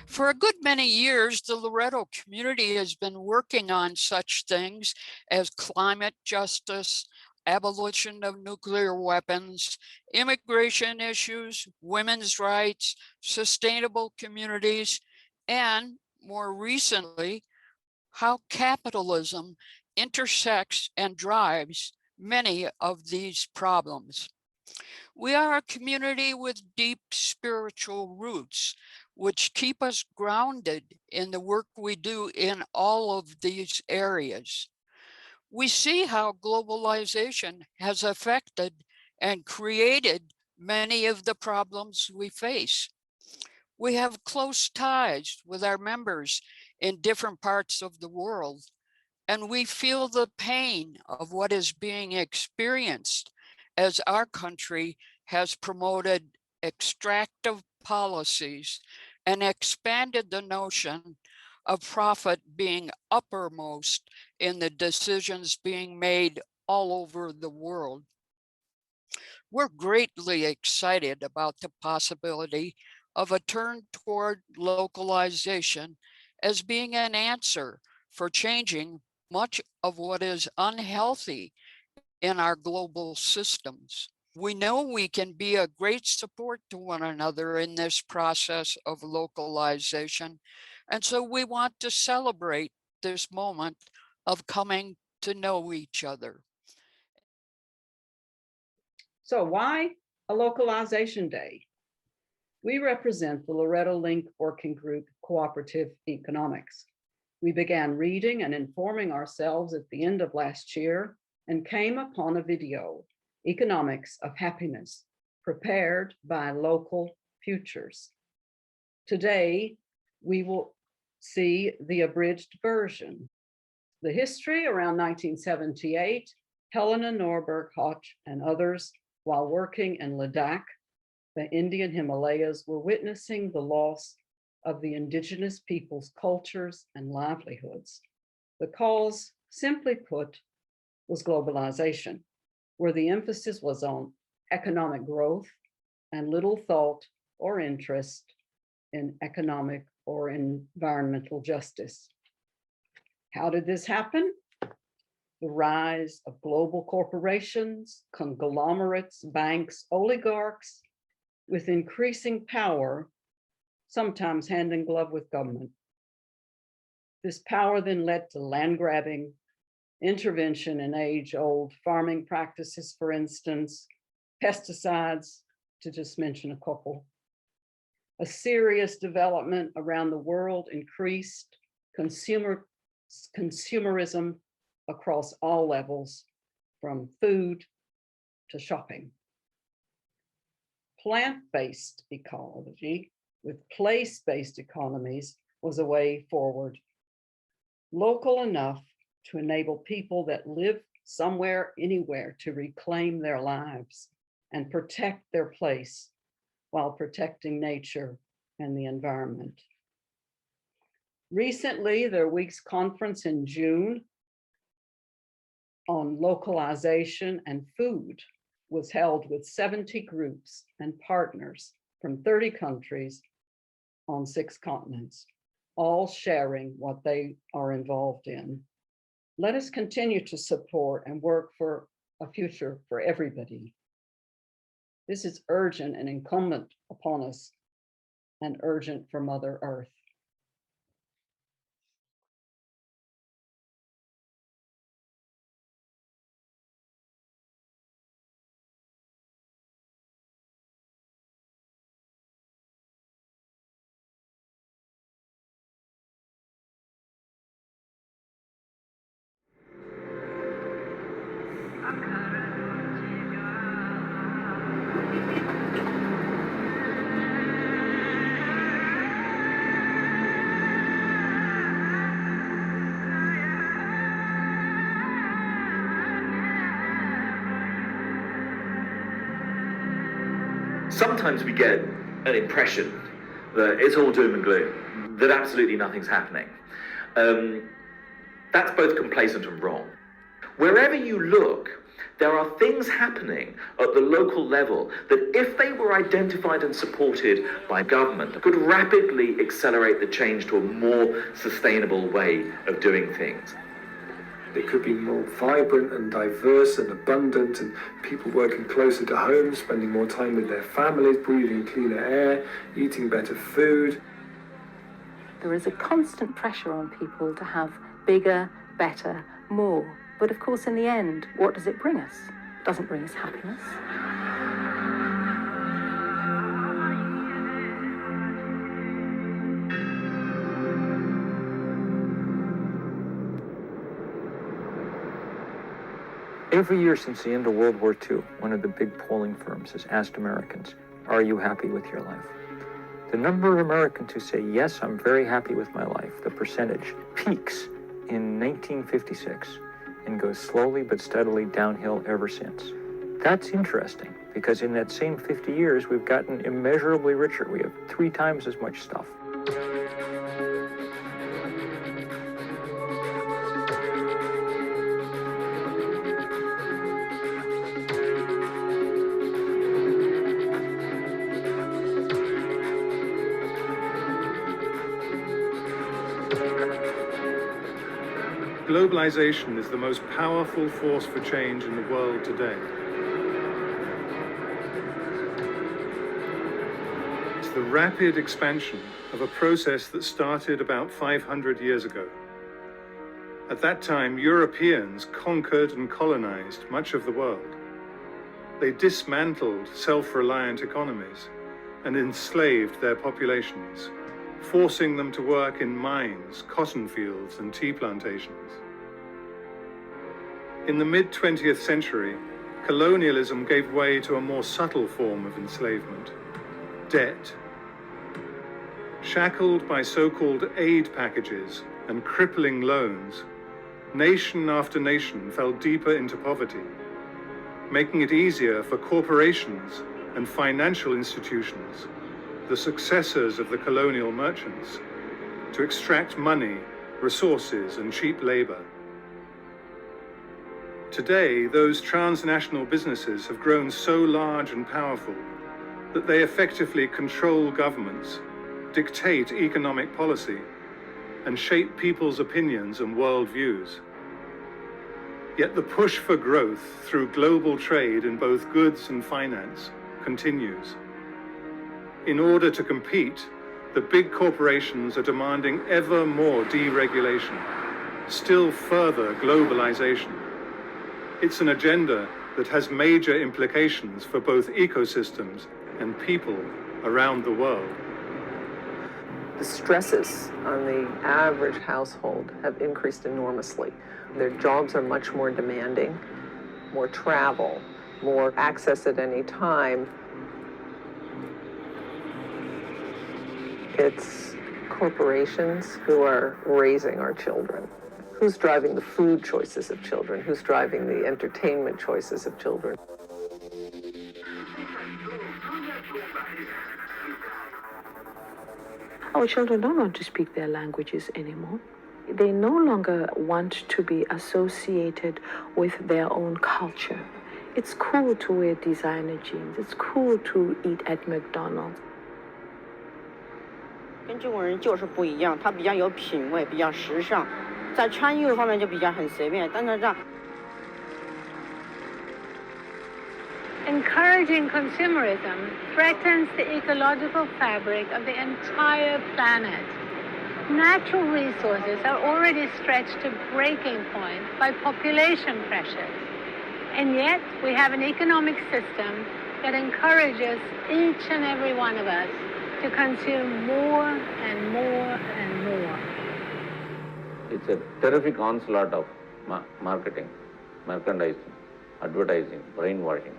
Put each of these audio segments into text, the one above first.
For a good many years, the Loretto community has been working on such things as climate justice, abolition of nuclear weapons, immigration issues, women's rights, sustainable communities, and more recently, how capitalism intersects and drives many of these problems. We are a community with deep spiritual roots, which keep us grounded in the work we do in all of these areas. We see how globalization has affected and created many of the problems we face. We have close ties with our members in different parts of the world, and we feel the pain of what is being experienced as our country has promoted extractive policies and expanded the notion of profit being uppermost in the decisions being made all over the world. We're greatly excited about the possibility of a turn toward localization as being an answer for changing much of what is unhealthy in our global systems. We know we can be a great support to one another in this process of localization, and so we want to celebrate this moment of coming to know each other. So why a localization day? We represent the Loretto Link Working Group Cooperative Economics. We began reading and informing ourselves at the end of last year and came upon a video, Economics of Happiness, prepared by Local Futures. Today, we will see the abridged version. The history around 1978, Helena Norberg Hodge and others, while working in Ladakh, the Indian Himalayas, were witnessing the loss of the indigenous people's cultures and livelihoods. The cause, simply put, was globalization, where the emphasis was on economic growth and little thought or interest in economic or environmental justice. How did this happen? The rise of global corporations, conglomerates, banks, oligarchs, with increasing power, sometimes hand in glove with government. This power then led to land grabbing, intervention in age-old farming practices, for instance, pesticides, to just mention a couple. A serious development around the world increased consumerism across all levels, from food to shopping. Plant-based ecology with place-based economies was a way forward. Local enough to enable people that live somewhere, anywhere, to reclaim their lives and protect their place while protecting nature and the environment. Recently, their week's conference in June on localization and food was held with 70 groups and partners from 30 countries on 6 continents, all sharing what they are involved in. Let us continue to support and work for a future for everybody. This is urgent and incumbent upon us, and urgent for Mother Earth. Sometimes we get an impression that it's all doom and gloom, that absolutely nothing's happening. That's both complacent and wrong. Wherever you look, there are things happening at the local level that, if they were identified and supported by government, could rapidly accelerate the change to a more sustainable way of doing things. It could be more vibrant and diverse and abundant, and people working closer to home, spending more time with their families, breathing cleaner air, eating better food. There is a constant pressure on people to have bigger, better, more. But of course, in the end, what does it bring us? It doesn't bring us happiness. Every year since the end of World War II, one of the big polling firms has asked Americans, are you happy with your life? The number of Americans who say, yes, I'm very happy with my life, the percentage, peaks in 1956 and goes slowly but steadily downhill ever since. That's interesting, because in that same 50 years, we've gotten immeasurably richer. We have 3 times as much stuff. Globalization is the most powerful force for change in the world today. It's the rapid expansion of a process that started about 500 years ago. At that time, Europeans conquered and colonized much of the world. They dismantled self-reliant economies and enslaved their populations, forcing them to work in mines, cotton fields, and tea plantations. In the mid-20th century, colonialism gave way to a more subtle form of enslavement: debt. Shackled by so-called aid packages and crippling loans, nation after nation fell deeper into poverty, making it easier for corporations and financial institutions, the successors of the colonial merchants, to extract money, resources, and cheap labor. Today, those transnational businesses have grown so large and powerful that they effectively control governments, dictate economic policy, and shape people's opinions and worldviews. Yet the push for growth through global trade in both goods and finance continues. In order to compete, the big corporations are demanding ever more deregulation, still further globalization. It's an agenda that has major implications for both ecosystems and people around the world. The stresses on the average household have increased enormously. Their jobs are much more demanding, more travel, more access at any time. It's corporations who are raising our children. Who's driving the food choices of children? Who's driving the entertainment choices of children? Our children don't want to speak their languages anymore. They no longer want to be associated with their own culture. It's cool to wear designer jeans. It's cool to eat at McDonald's. 跟中国人就是不一样，他比较有品味，比较时尚，在穿衣服方面就比较很随便，但是这样。 Encouraging consumerism threatens the ecological fabric of the entire planet. Natural resources are already stretched to breaking point by population pressures. And yet we have an economic system that encourages each and every one of us to consume more and more and more. It's a terrific onslaught of marketing, merchandising, advertising, brainwashing.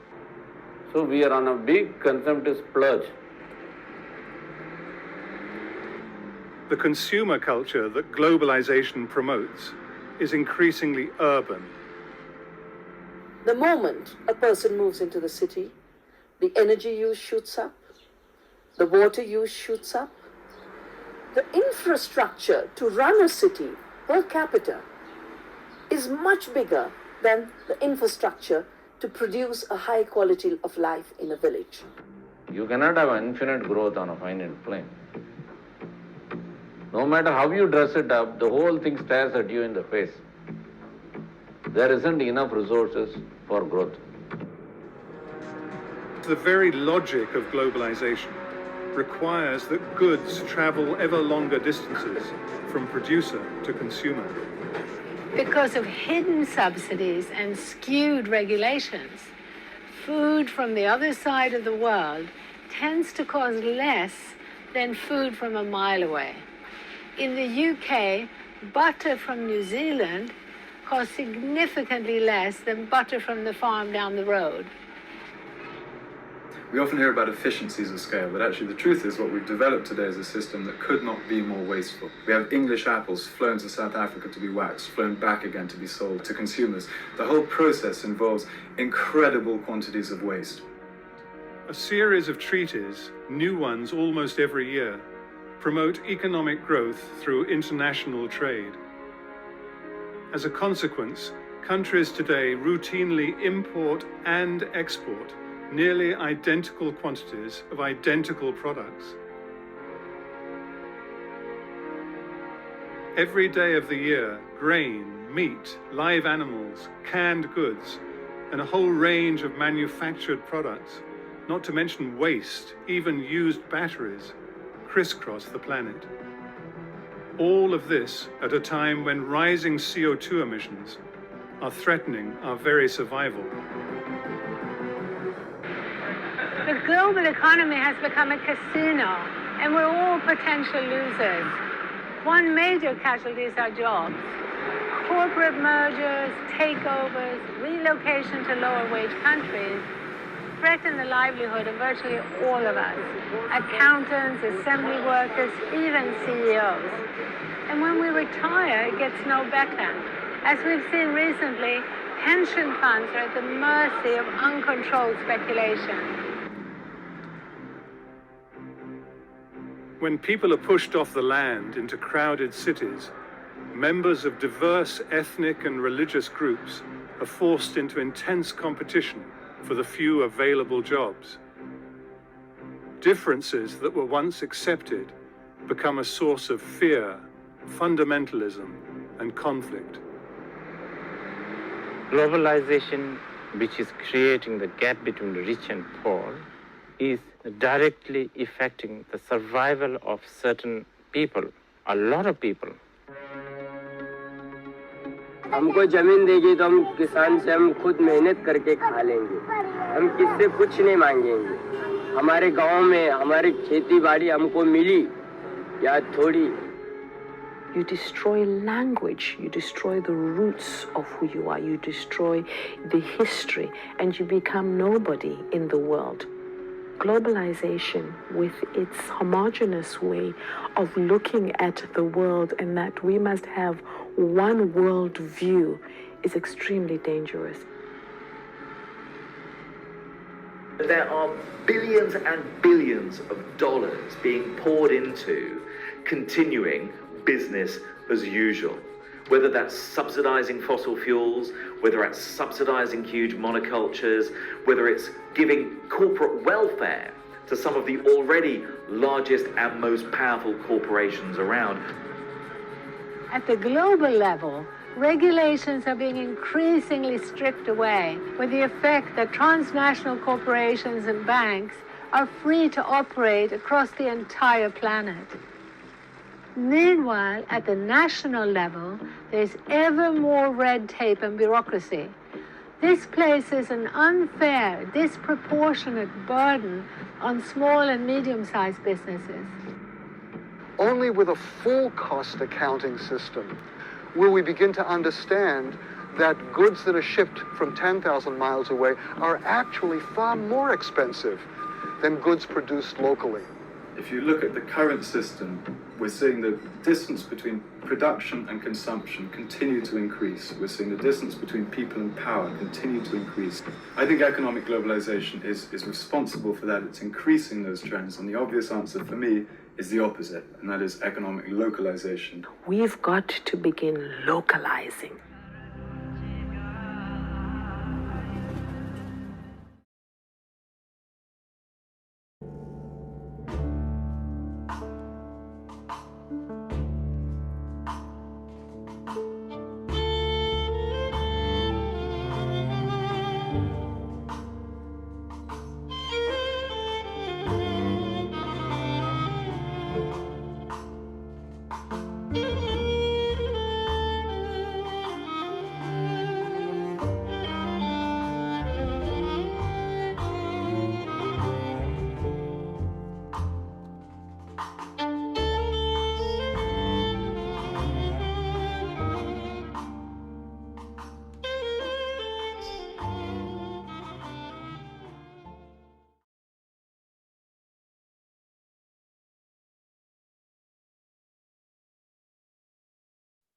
So we are on a big consumptive splurge. The consumer culture that globalization promotes is increasingly urban. The moment a person moves into the city, the energy use shoots up, the water use shoots up. The infrastructure to run a city per capita is much bigger than the infrastructure to produce a high quality of life in a village. You cannot have infinite growth on a finite plane. No matter how you dress it up, the whole thing stares at you in the face. There isn't enough resources for growth. The very logic of globalization requires that goods travel ever longer distances from producer to consumer. Because of hidden subsidies and skewed regulations, food from the other side of the world tends to cost less than food from a mile away. In the UK, butter from New Zealand costs significantly less than butter from the farm down the road. We often hear about efficiencies of scale, but actually the truth is what we've developed today is a system that could not be more wasteful. We have English apples flown to South Africa to be waxed, flown back again to be sold to consumers. The whole process involves incredible quantities of waste. A series of treaties, new ones almost every year, promote economic growth through international trade. As a consequence, countries today routinely import and export nearly identical quantities of identical products. Every day of the year, grain, meat, live animals, canned goods, and a whole range of manufactured products, not to mention waste, even used batteries, crisscross the planet. All of this at a time when rising CO2 emissions are threatening our very survival. The global economy has become a casino, and we're all potential losers. One major casualty is our jobs. Corporate mergers, takeovers, relocation to lower wage countries threaten the livelihood of virtually all of us. Accountants, assembly workers, even CEOs. And when we retire, it gets no better. As we've seen recently, pension funds are at the mercy of uncontrolled speculation. When people are pushed off the land into crowded cities, members of diverse ethnic and religious groups are forced into intense competition for the few available jobs. Differences that were once accepted become a source of fear, fundamentalism, and conflict. Globalization, which is creating the gap between the rich and poor, is directly affecting the survival of certain people, a lot of people. हमको जमीन देगी तो हम किसान से हम खुद मेहनत करके खा लेंगे, हम किससे कुछ नहीं मांगेंगे। हमारे गांव में हमारी खेती बाड़ी हमको मिली या थोड़ी। You destroy language, you destroy the roots of who you are, you destroy the history, and you become nobody in the world. Globalization, with its homogeneous way of looking at the world and that we must have one world view, is extremely dangerous. There are billions and billions of dollars being poured into continuing business as usual, whether that's subsidizing fossil fuels, whether it's subsidizing huge monocultures, whether it's giving corporate welfare to some of the already largest and most powerful corporations around. At the global level, regulations are being increasingly stripped away, with the effect that transnational corporations and banks are free to operate across the entire planet. Meanwhile, at the national level, there's ever more red tape and bureaucracy. This places an unfair, disproportionate burden on small and medium-sized businesses. Only with a full cost accounting system will we begin to understand that goods that are shipped from 10,000 miles away are actually far more expensive than goods produced locally. If you look at the current system, we're seeing the distance between production and consumption continue to increase. We're seeing the distance between people and power continue to increase. I think economic globalization is responsible for that. It's increasing those trends. And the obvious answer for me is the opposite, and that is economic localization. We've got to begin localizing.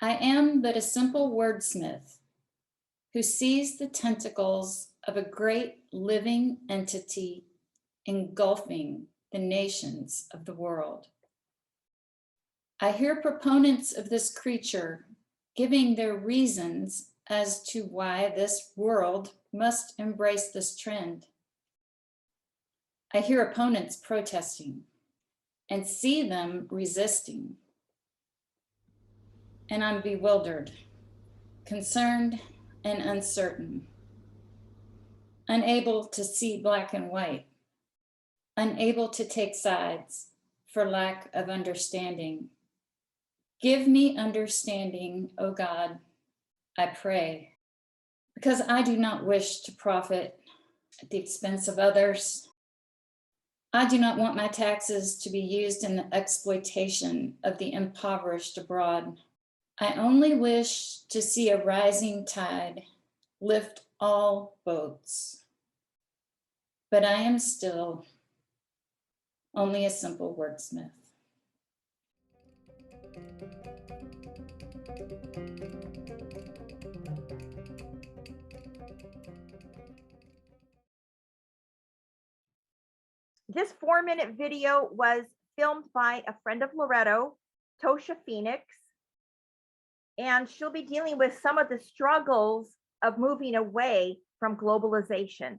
I am but a simple wordsmith who sees the tentacles of a great living entity engulfing the nations of the world. I hear proponents of this creature giving their reasons as to why this world must embrace this trend. I hear opponents protesting and see them resisting. And I'm bewildered, concerned, and uncertain, unable to see black and white, unable to take sides for lack of understanding. Give me understanding, O God, I pray, because I do not wish to profit at the expense of others. I do not want my taxes to be used in the exploitation of the impoverished abroad. I only wish to see a rising tide lift all boats. But I am still only a simple wordsmith. This 4-minute video was filmed by a friend of Loretto, Tosha Phoenix, and she'll be dealing with some of the struggles of moving away from globalization.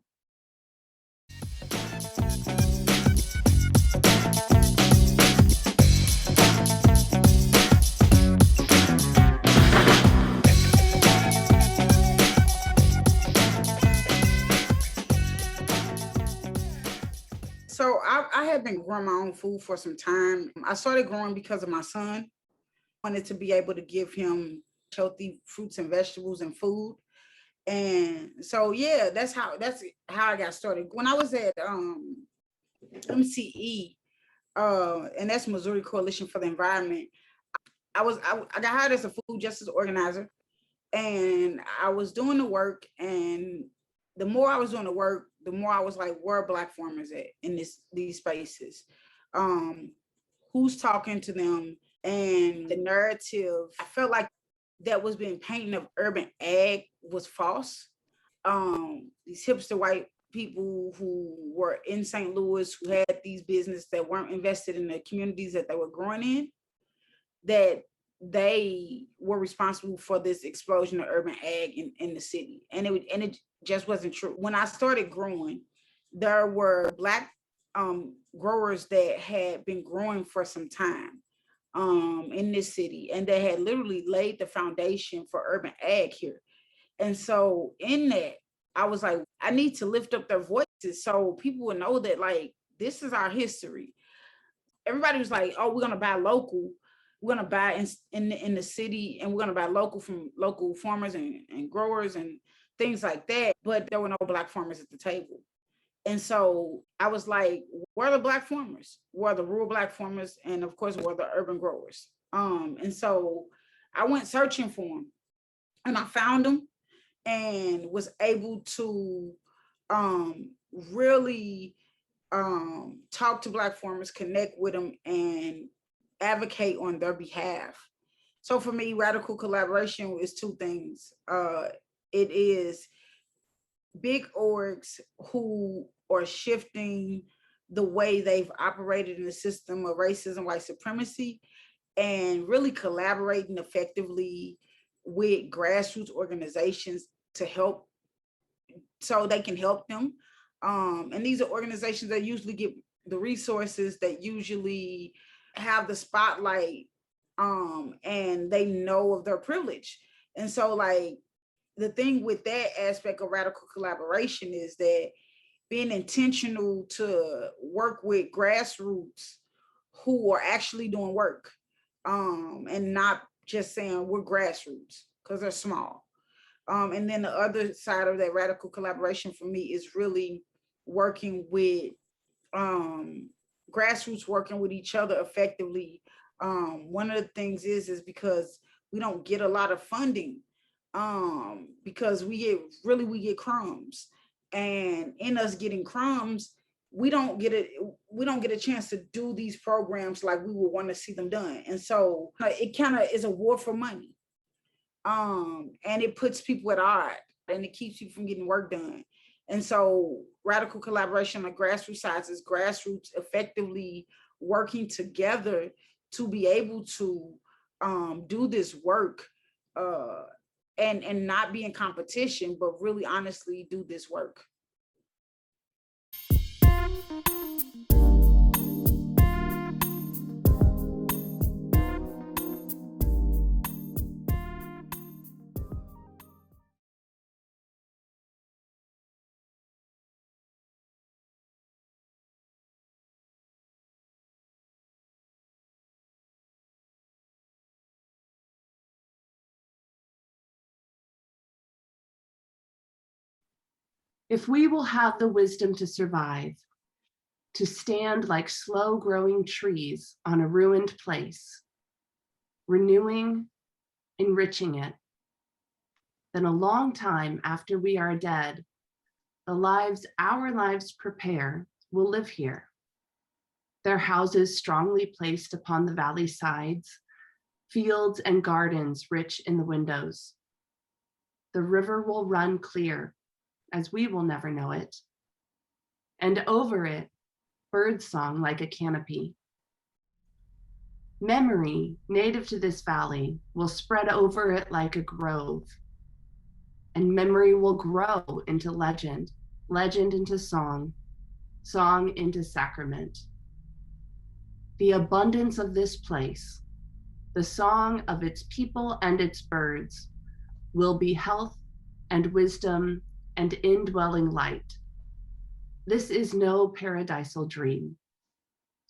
So I had been growing my own food for some time. I started growing because of my son. I wanted to be able to give him healthy fruits and vegetables and food. And so, yeah, that's how I got started. When I was at MCE, and that's Missouri Coalition for the Environment, I got hired as a food justice organizer, and I was doing the work. And the more I was doing the work, the more I was like, where are Black farmers at in these spaces? Who's talking to them? And the narrative, I felt like that was being painted of urban ag was false. These hipster white people who were in St. Louis, who had these businesses that weren't invested in the communities that they were growing in, that they were responsible for this explosion of urban ag in the city. And it just wasn't true. When I started growing, there were Black growers that had been growing for some time in this city, and they had literally laid the foundation for urban ag here. And so in that, I was like, I need to lift up their voices so people would know that, like, this is our history. Everybody was like, oh, we're gonna buy local. We're gonna buy in the city, and we're gonna buy local from local farmers and growers and things like that. But there were no Black farmers at the table. And so I was like, where are the Black farmers? Where are the rural Black farmers? And of course, where are the urban growers? And so I went searching for them, and I found them and was able to really talk to Black farmers, connect with them, and advocate on their behalf. So for me, radical collaboration is two things. It is big orgs who are shifting the way they've operated in the system of racism, white supremacy, and really collaborating effectively with grassroots organizations to help, so they can help them. And these are organizations that usually get the resources, that usually have the spotlight, and they know of their privilege. And so like the thing with that aspect of radical collaboration is that being intentional to work with grassroots who are actually doing work, and not just saying we're grassroots because they're small. And then the other side of that radical collaboration for me is really working with grassroots, working with each other effectively. One of the things is because we don't get a lot of funding, because we get crumbs, and in us getting crumbs, we don't get a chance to do these programs like we would want to see them done. And so it kind of is a war for money. And it puts people at odds, and it keeps you from getting work done. And so radical collaboration on grassroots sides is grassroots effectively working together to be able to do this work, and not be in competition, but really honestly do this work. If we will have the wisdom to survive, to stand like slow growing trees on a ruined place, renewing, enriching it, then a long time after we are dead, the lives our lives prepare will live here. Their houses strongly placed upon the valley sides, fields and gardens rich in the windows. The river will run clear, as we will never know it, and over it, birdsong like a canopy. Memory, native to this valley, will spread over it like a grove, and memory will grow into legend, legend into song, song into sacrament. The abundance of this place, the song of its people and its birds, will be health and wisdom and indwelling light. This is no paradisal dream.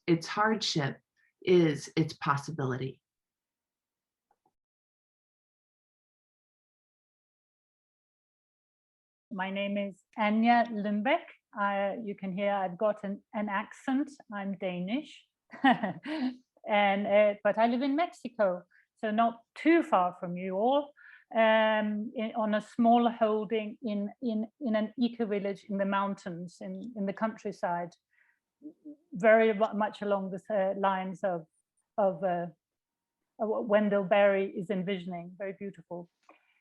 Its hardship is its possibility. My name is Anya Limbeck. You can hear I've got an accent. I'm Danish, but I live in Mexico, so not too far from you all, on a small holding in an eco-village in the mountains, in the countryside, very much along the lines of what Wendell Berry is envisioning, very beautiful.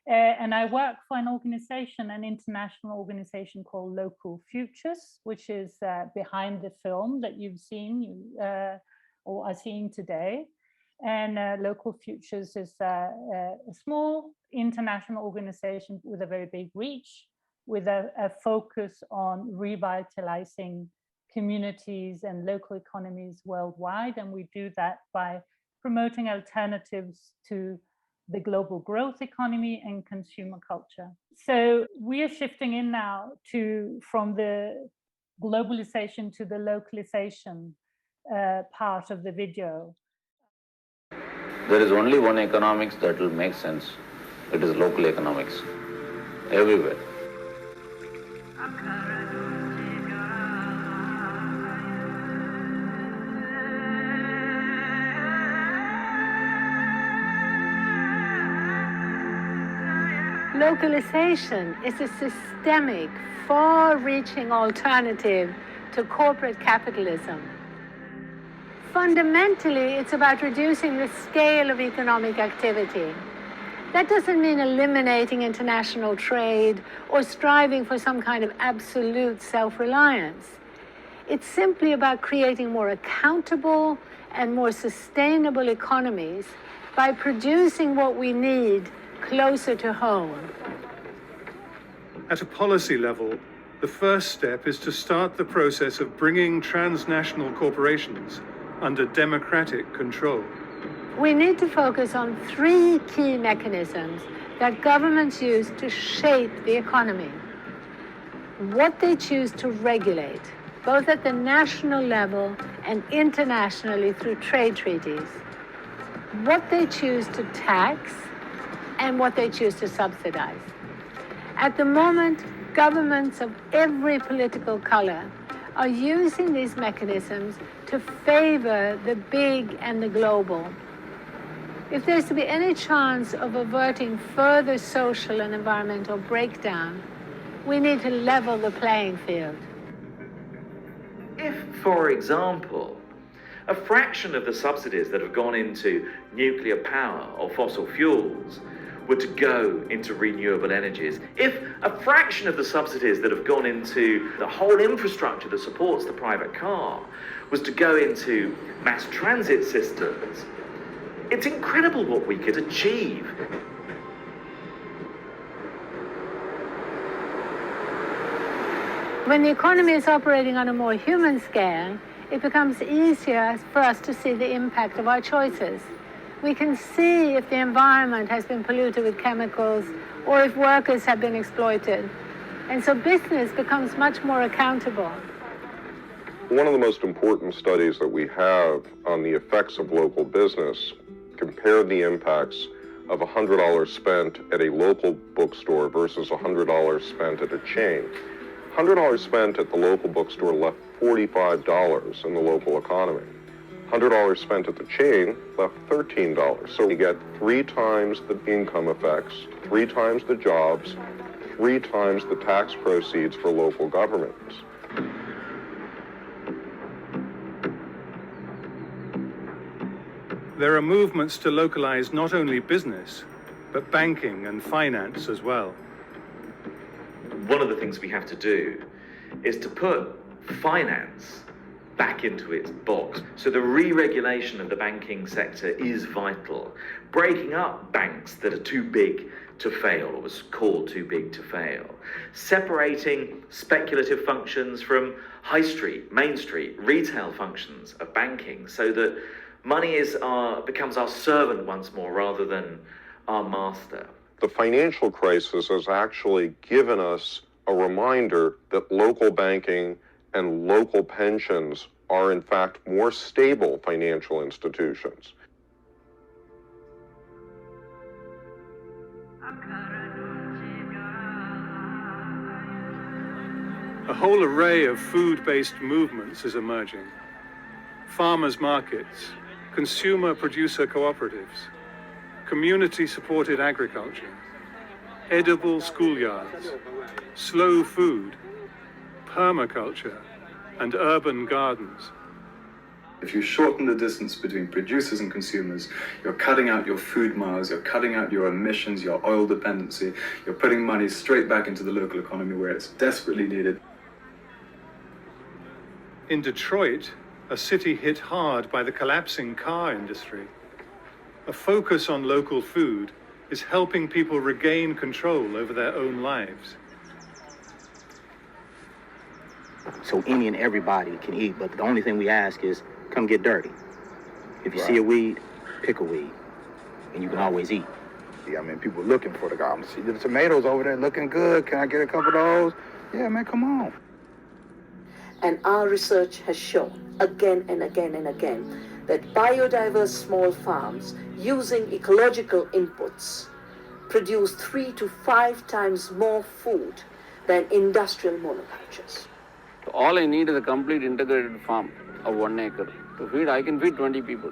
And I work for an organization, an international organization called Local Futures, which is behind the film that you've seen or are seeing today. And Local Futures is a small international organization with a very big reach, with a focus on revitalizing communities and local economies worldwide. And we do that by promoting alternatives to the global growth economy and consumer culture. So we are shifting in now from the globalization to the localization part of the video. There is only one economics that will make sense. It is local economics, everywhere. Localization is a systemic, far-reaching alternative to corporate capitalism. Fundamentally, it's about reducing the scale of economic activity. That doesn't mean eliminating international trade or striving for some kind of absolute self-reliance. It's simply about creating more accountable and more sustainable economies by producing what we need closer to home. At a policy level, the first step is to start the process of bringing transnational corporations under democratic control. We need to focus on three key mechanisms that governments use to shape the economy. What they choose to regulate, both at the national level and internationally through trade treaties. What they choose to tax and what they choose to subsidize. At the moment, governments of every political color are using these mechanisms to favor the big and the global. If there's to be any chance of averting further social and environmental breakdown, we need to level the playing field. If, for example, a fraction of the subsidies that have gone into nuclear power or fossil fuels were to go into renewable energies, if a fraction of the subsidies that have gone into the whole infrastructure that supports the private car was to go into mass transit systems, it's incredible what we could achieve. When the economy is operating on a more human scale, it becomes easier for us to see the impact of our choices. We can see if the environment has been polluted with chemicals or if workers have been exploited. And so business becomes much more accountable. One of the most important studies that we have on the effects of local business compared the impacts of $100 spent at a local bookstore versus $100 spent at a chain. $100 spent at the local bookstore left $45 in the local economy. $100 spent at the chain left $13. So we get 3 times the income effects, 3 times the jobs, 3 times the tax proceeds for local governments. There are movements to localize not only business, but banking and finance as well. One of the things we have to do is to put finance back into its box. So the re-regulation of the banking sector is vital. Breaking up banks that are too big to fail, or was called too big to fail. Separating speculative functions from high street, main street, retail functions of banking so that money becomes our servant once more rather than our master. The financial crisis has actually given us a reminder that local banking and local pensions are in fact more stable financial institutions. A whole array of food-based movements is emerging. Farmers' markets, consumer-producer cooperatives, community-supported agriculture, edible schoolyards, slow food, permaculture, and urban gardens. If you shorten the distance between producers and consumers, you're cutting out your food miles, you're cutting out your emissions, your oil dependency, you're putting money straight back into the local economy where it's desperately needed. In Detroit, a city hit hard by the collapsing car industry, a focus on local food is helping people regain control over their own lives. So any and everybody can eat, but the only thing we ask is come get dirty. If you see a weed, pick a weed, and you can always eat. Yeah, I mean, people looking for the garden. See the tomatoes over there looking good. Can I get a couple of those? Yeah, man, come on. And our research has shown again and again and again that biodiverse small farms using ecological inputs produce 3 to 5 times more food than industrial monocultures. All I need is a complete integrated farm of 1 acre. To feed, I can feed 20 people.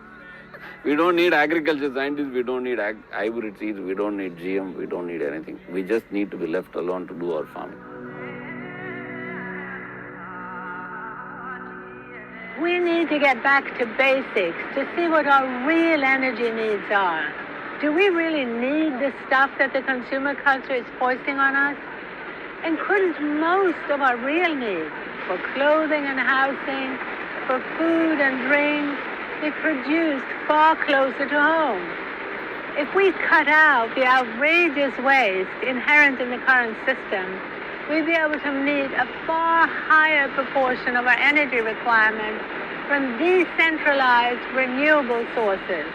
We don't need agriculture scientists, we don't need hybrid seeds, we don't need GM, we don't need anything. We just need to be left alone to do our farming. We need to get back to basics to see what our real energy needs are. Do we really need the stuff that the consumer culture is foisting on us? And couldn't most of our real needs for clothing and housing, for food and drink, be produced far closer to home? If we cut out the outrageous waste inherent in the current system, we'd be able to meet a far higher proportion of our energy requirements from decentralized renewable sources.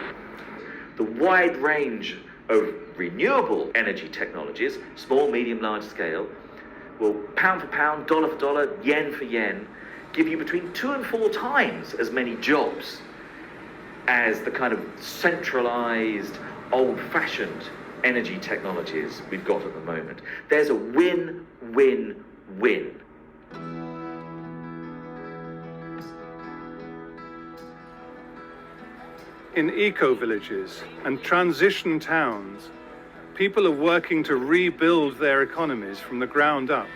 The wide range of renewable energy technologies, small, medium, large scale, will pound for pound, dollar for dollar, yen for yen, give you between 2 and 4 times as many jobs as the kind of centralized, old-fashioned energy technologies we've got at the moment. There's a win-win-win. In eco-villages and transition towns, people are working to rebuild their economies from the ground up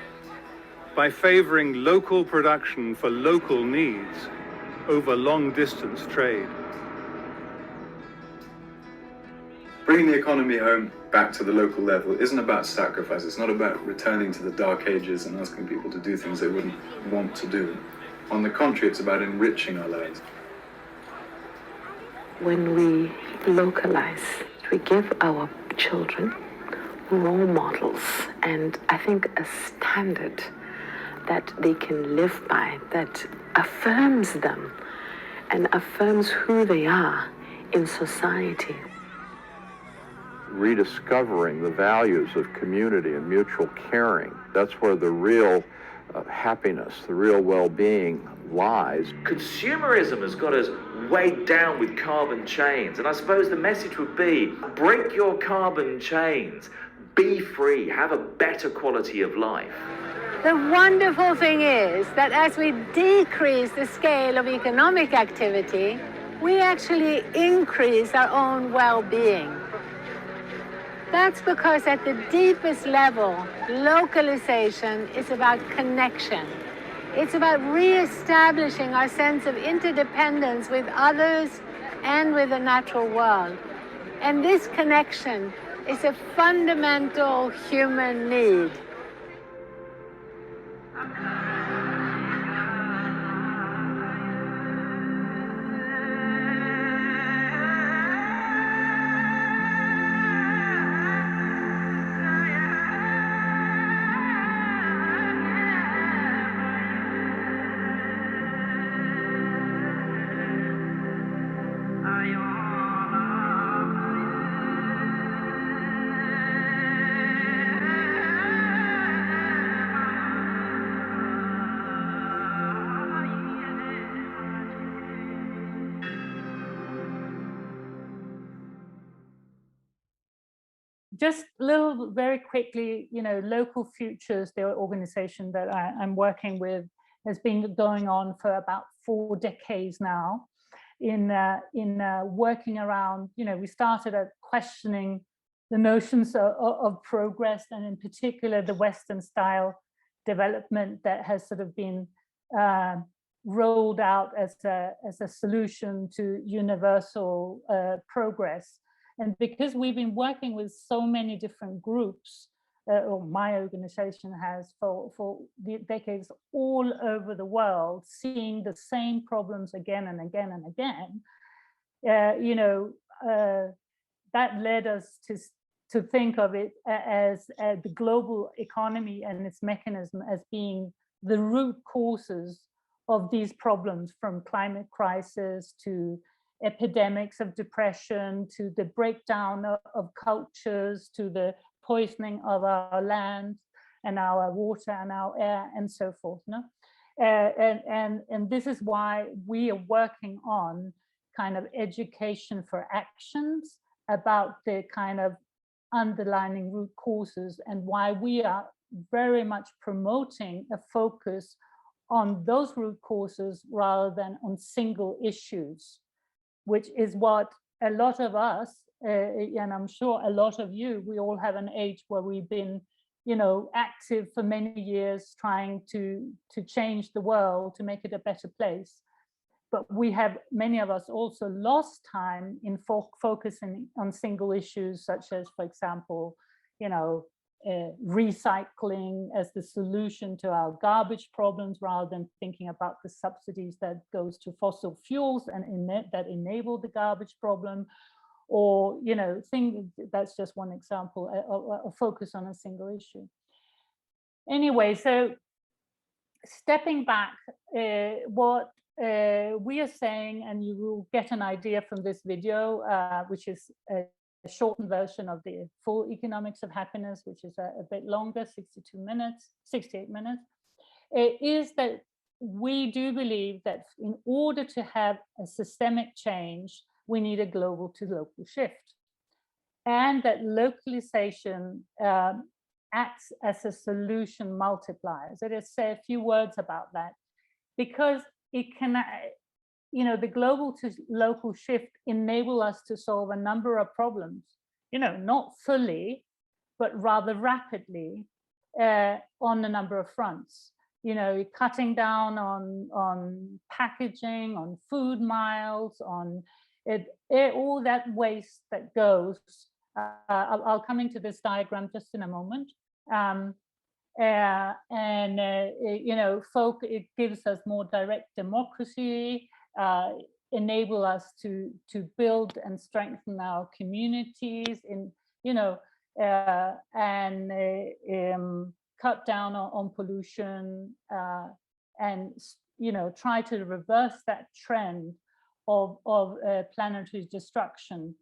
by favoring local production for local needs over long-distance trade. Bringing the economy home back to the local level isn't about sacrifice. It's not about returning to the dark ages and asking people to do things they wouldn't want to do. On the contrary, it's about enriching our lives. When we localize, we give our children role models and I think a standard that they can live by, that affirms them and affirms who they are in society. Rediscovering the values of community and mutual caring, that's where the real happiness, the real well-being lies. Consumerism has got us weighed down with carbon chains, and I suppose the message would be, break your carbon chains, be free, have a better quality of life. The wonderful thing is that as we decrease the scale of economic activity, we actually increase our own well-being. That's because at the deepest level, localization is about connection. It's about re-establishing our sense of interdependence with others and with the natural world. And this connection is a fundamental human need. Just a little, very quickly, Local Futures, the organization that I'm working with, has been going on for about 4 decades now in working around, we started at questioning the notions of progress, and in particular, the Western style development that has sort of been rolled out as a solution to universal progress. And because we've been working with so many different groups, or my organization has for decades all over the world, seeing the same problems again and again and again, that led us to think of it as the global economy and its mechanism as being the root causes of these problems, from climate crisis to epidemics of depression, to the breakdown of cultures, to the poisoning of our land and our water and our air and so forth. And this is why we are working on kind of education for actions about the kind of underlying root causes, and why we are very much promoting a focus on those root causes rather than on single issues, which is what a lot of us, and I'm sure a lot of you, we all have an age where we've been, active for many years trying to change the world, to make it a better place. but many of us also lost time in focusing on single issues such as, for example, recycling as the solution to our garbage problems, rather than thinking about the subsidies that goes to fossil fuels and that enable the garbage problem, or that's just one example, a focus on a single issue. Anyway, so stepping back, what we are saying, and you will get an idea from this video, which is a shortened version of the full economics of happiness, which is a bit longer, 68 minutes, is that we do believe that in order to have a systemic change, we need a global to local shift, and that localization acts as a solution multiplier. So let's say a few words about that, because it can, the global to local shift enable us to solve a number of problems, not fully, but rather rapidly on a number of fronts. Cutting down on packaging, on food miles, on all that waste that goes. I'll come into this diagram just in a moment. It gives us more direct democracy, enable us to build and strengthen our communities, cut down on pollution, and try to reverse that trend of planetary destruction.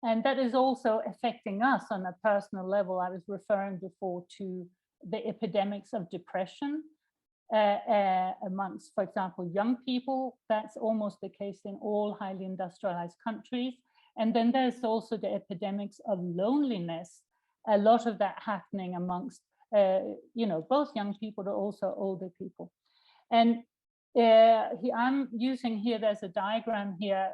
And that is also affecting us on a personal level. I was referring before to the epidemics of depression amongst, for example, young people. That's almost the case in all highly industrialized countries. And then there's also the epidemics of loneliness, a lot of that happening amongst, both young people, but also older people. And I'm using here, there's a diagram here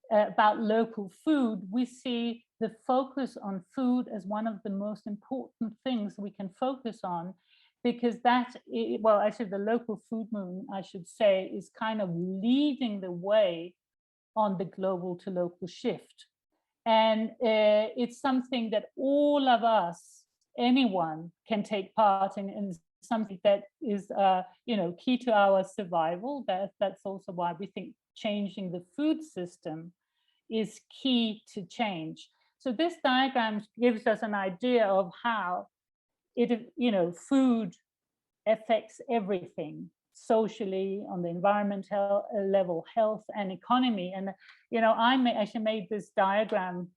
about local food. We see the focus on food as one of the most important things we can focus on, because actually the local food movement, I should say, is kind of leading the way on the global to local shift. And it's something that all of us, anyone, can take part in, and something that is key to our survival. That's also why we think changing the food system is key to change. So this diagram gives us an idea of how food affects everything socially, on the environmental level, health and economy. And I actually made this diagram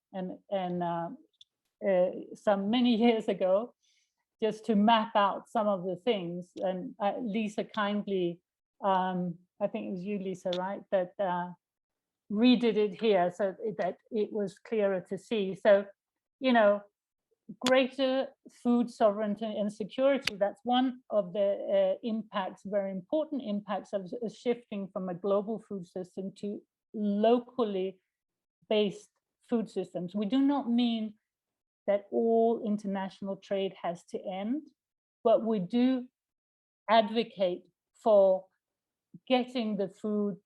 many years ago, just to map out some of the things. And Lisa kindly, I think it was you, Lisa, right, that redid it here so that it was clearer to see. So, greater food sovereignty and security, that's one of the impacts, very important impacts of shifting from a global food system to locally based food systems. We do not mean that all international trade has to end, but we do advocate for getting the food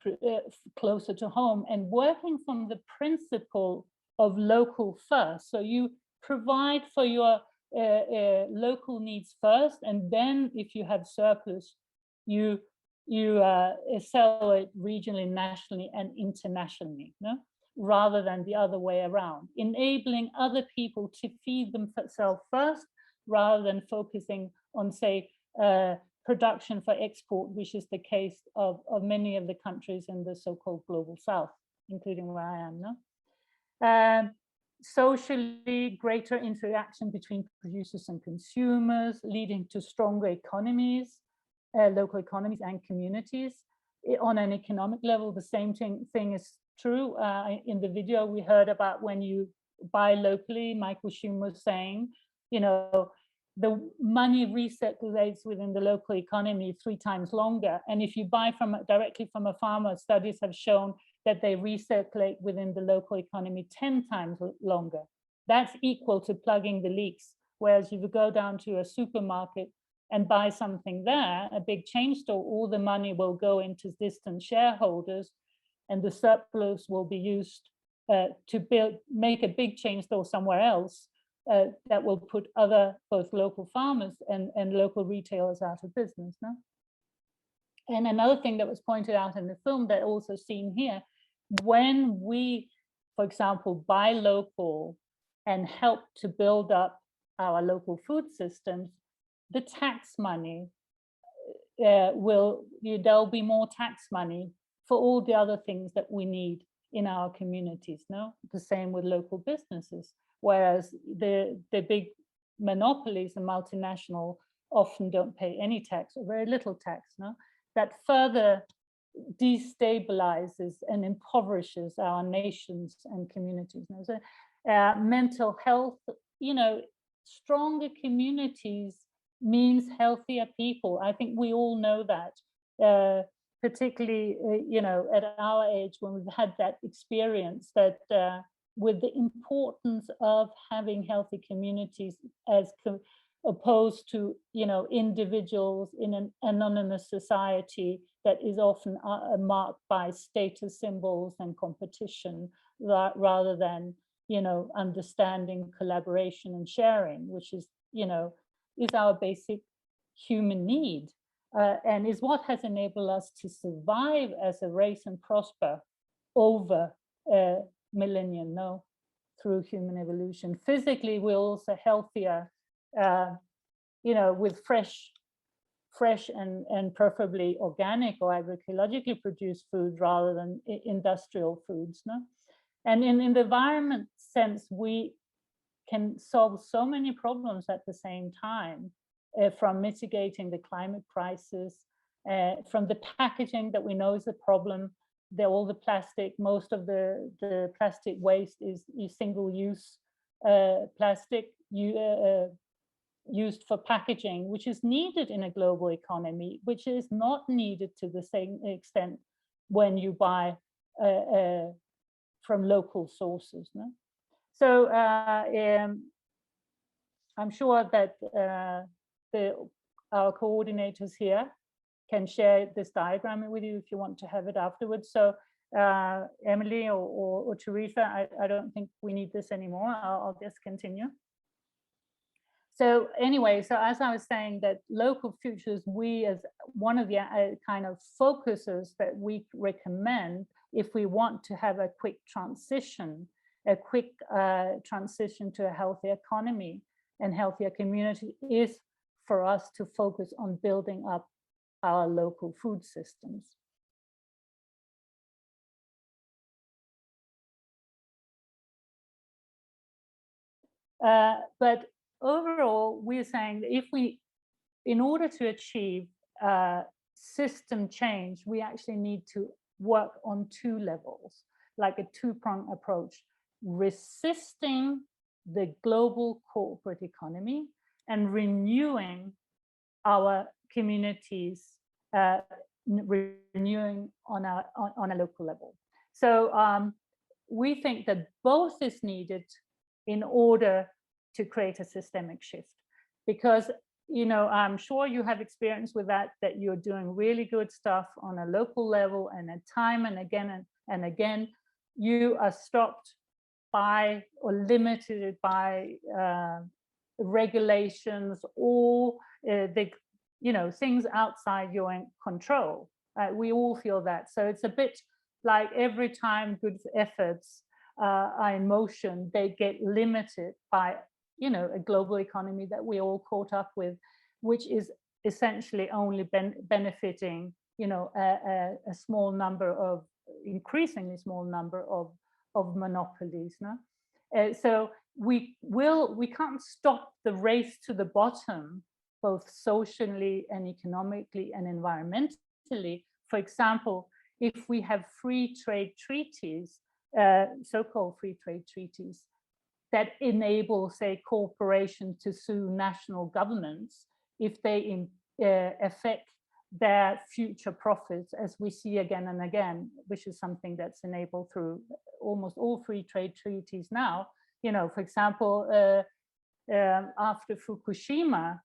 closer to home and working from the principle of local first. So you provide for your local needs first, and then if you have surplus, you sell it regionally, nationally, and internationally, rather than the other way around, enabling other people to feed themselves first, rather than focusing on, say, production for export, which is the case of many of the countries in the so-called global south, including where I am. Socially, greater interaction between producers and consumers, leading to stronger economies, local economies and communities. On an economic level, the same thing is true. In the video we heard about when you buy locally, Michael Schume was saying, the money recirculates within the local economy 3 times longer. And if you buy directly from a farmer, studies have shown that they recirculate within the local economy 10 times longer. That's equal to plugging the leaks. Whereas if you go down to a supermarket, and buy something there, a big chain store, all the money will go into distant shareholders, and the surplus will be used to make a big chain store somewhere else that will put both local farmers and local retailers out of business. No? And another thing that was pointed out in the film that also seen here, when we, for example, buy local and help to build up our local food systems, the tax money there'll be more tax money for all the other things that we need in our communities. No, the same with local businesses. Whereas the big monopolies and multinational often don't pay any tax or very little tax. No, that further destabilizes and impoverishes our nations and communities. No? So, mental health, stronger communities means healthier people. I think we all know that, particularly, at our age, when we've had that experience that with the importance of having healthy communities as opposed to, individuals in an anonymous society that is often marked by status symbols and competition, rather than, understanding, collaboration and sharing, which is, is our basic human need, and is what has enabled us to survive as a race and prosper over millennia, through human evolution. Physically, we're also healthier, with fresh and preferably organic or agroecologically produced food rather than industrial foods. No? And in the environment sense, we can solve so many problems at the same time, from mitigating the climate crisis, from the packaging that we know is a problem. All the plastic, most of the plastic waste is single-use plastic used for packaging, which is needed in a global economy, which is not needed to the same extent when you buy from local sources. No? So I'm sure that our coordinators here can share this diagram with you if you want to have it afterwards. So Emily or Teresa, I don't think we need this anymore. I'll just continue. So anyway, so as I was saying, that local futures, we as one of the kind of focuses that we recommend if we want to have a quick transition to a healthy economy and healthier community, is for us to focus on building up our local food systems. But overall, we're saying that in order to achieve system change, we actually need to work on two levels, like a two-pronged approach, resisting the global corporate economy and renewing our communities, renewing on a local level. So we think that both is needed in order to create a systemic shift, because I'm sure you have experience with that you're doing really good stuff on a local level, and at time and again you are stopped by or limited by regulations or the things outside your control. We all feel that. So it's a bit like every time good efforts are in motion, they get limited by a global economy that we all caught up with, which is essentially only benefiting a small number of, increasingly small number of monopolies. No? So we can't stop the race to the bottom, both socially and economically and environmentally. For example, if we have free trade treaties, so-called free trade treaties, that enable, say, corporations to sue national governments if they affect their future profits, as we see again and again, which is something that's enabled through almost all free trade treaties now. For example, after Fukushima,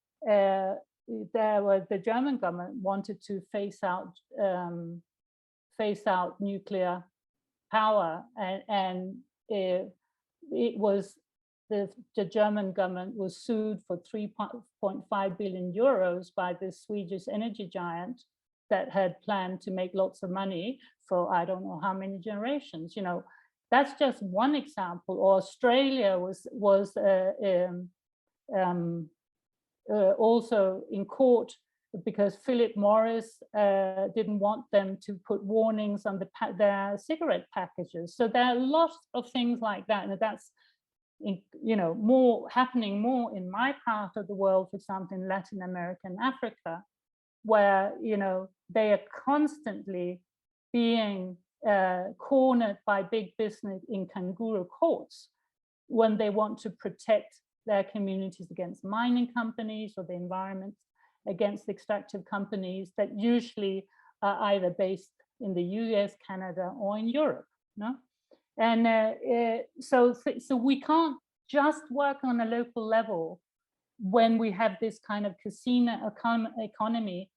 the German government wanted to phase out nuclear power, and it was the German government was sued for 3.5 billion euros by the Swedish energy giant that had planned to make lots of money for I don't know how many generations. You know, that's just one example. Or Australia was also in court because Philip Morris didn't want them to put warnings on their cigarette packages. So there are lots of things like that, and that's happening more in my part of the world, for example, in Latin America and Africa, where they are constantly being cornered by big business in kangaroo courts when they want to protect their communities against mining companies or the environment against extractive companies that usually are either based in the US, Canada, or in Europe. No? And so we can't just work on a local level when we have this kind of casino economy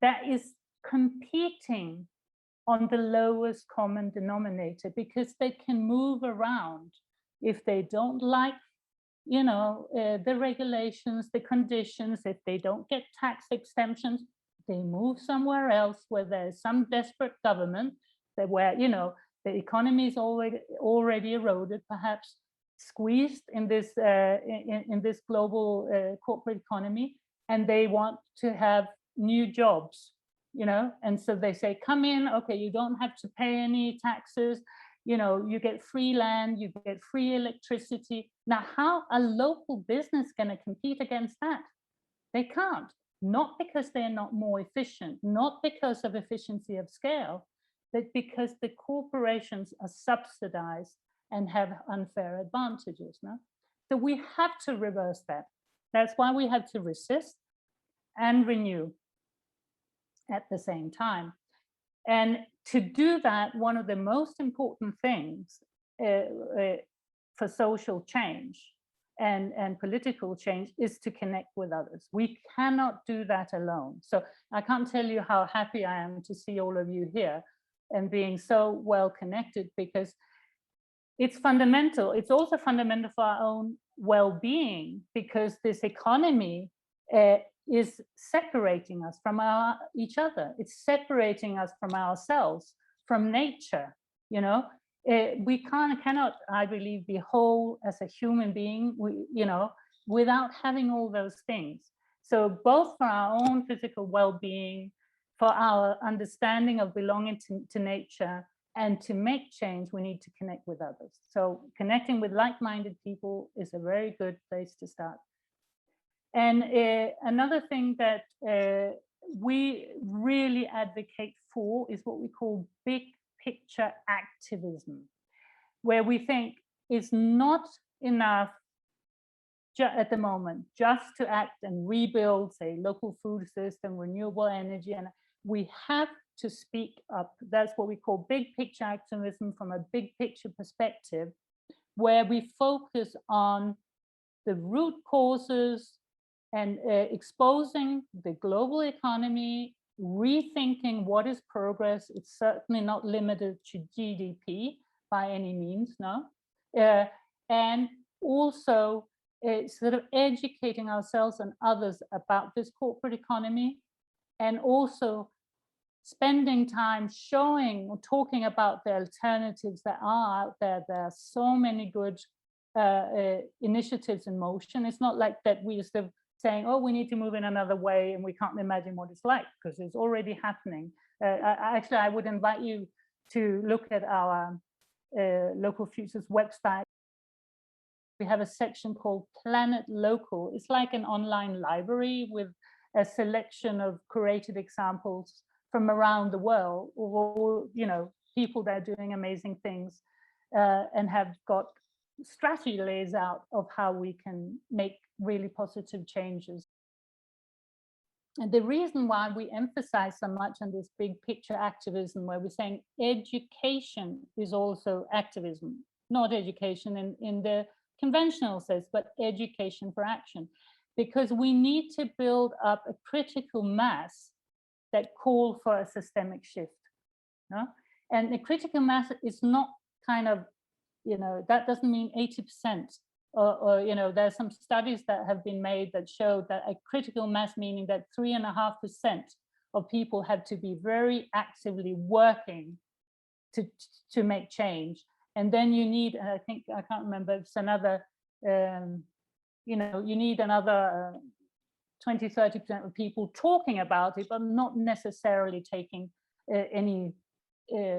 that is competing on the lowest common denominator, because they can move around if they don't like the regulations, the conditions. If they don't get tax exemptions, they move somewhere else where there's some desperate government where the economy is already eroded, perhaps squeezed in this global corporate economy, and they want to have new jobs, and so they say, come in, okay, you don't have to pay any taxes, you get free land, you get free electricity. Now, how a local business going to compete against that? They can't, not because they're not more efficient, not because of efficiency of scale, but because the corporations are subsidized and have unfair advantages. No? So we have to reverse that. That's why we have to resist and renew at the same time. And to do that, one of the most important things for social change and political change is to connect with others. We cannot do that alone. So I can't tell you how happy I am to see all of you here and being so well connected, because it's fundamental. It's also fundamental for our own well-being, because this economy is separating us from each other. It's separating us from ourselves, from nature. We cannot, I believe, be whole as a human being, without having all those things. So both for our own physical well-being, for our understanding of belonging to nature, and to make change, we need to connect with others. So connecting with like-minded people is a very good place to start. And another thing that we really advocate for is what we call big picture activism, where we think it's not enough at the moment just to act and rebuild, say, local food system, renewable energy, and we have to speak up. That's what we call big picture activism from a big picture perspective, where we focus on the root causes and exposing the global economy, rethinking what is progress. It's certainly not limited to GDP by any means, no. And also sort of educating ourselves and others about this corporate economy, and also spending time showing or talking about the alternatives that are out there. There are so many good initiatives in motion. It's not like that we just saying, oh, we need to move in another way and we can't imagine what it's like, because it's already happening. Actually, I would invite you to look at our Local Futures website. We have a section called Planet Local. It's like an online library with a selection of curated examples from around the world, or people that are doing amazing things and have got strategy lays out of how we can make really positive changes. And the reason why we emphasize so much on this big picture activism, where we're saying education is also activism, not education in the conventional sense, but education for action, because we need to build up a critical mass that call for a systemic shift. No? And the critical mass is not kind of, that doesn't mean 80%. Or there's some studies that have been made that show that a critical mass, meaning that 3.5% of people have to be very actively working to make change. And then you need, and I think, I can't remember, it's another, you need another 20, 30% of people talking about it, but not necessarily taking any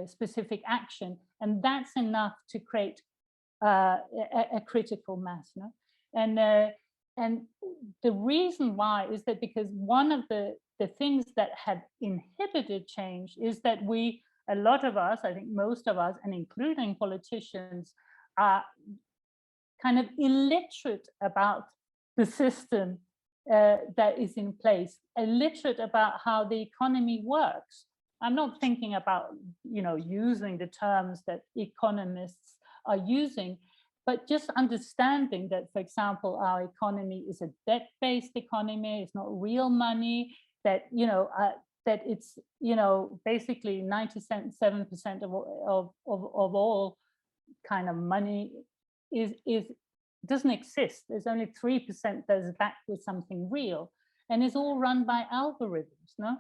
specific action. And that's enough to create a critical mass. No? And the reason why is that because one of the things that have inhibited change is that a lot of us, I think most of us, and including politicians, are kind of illiterate about the system that is in place, illiterate about how the economy works. I'm not thinking about, using the terms that economists are using, but just understanding that, for example, our economy is a debt-based economy, it's not real money, that, that it's, basically 97% of all kind of money doesn't exist. There's only 3% that's backed with something real, and it's all run by algorithms. No,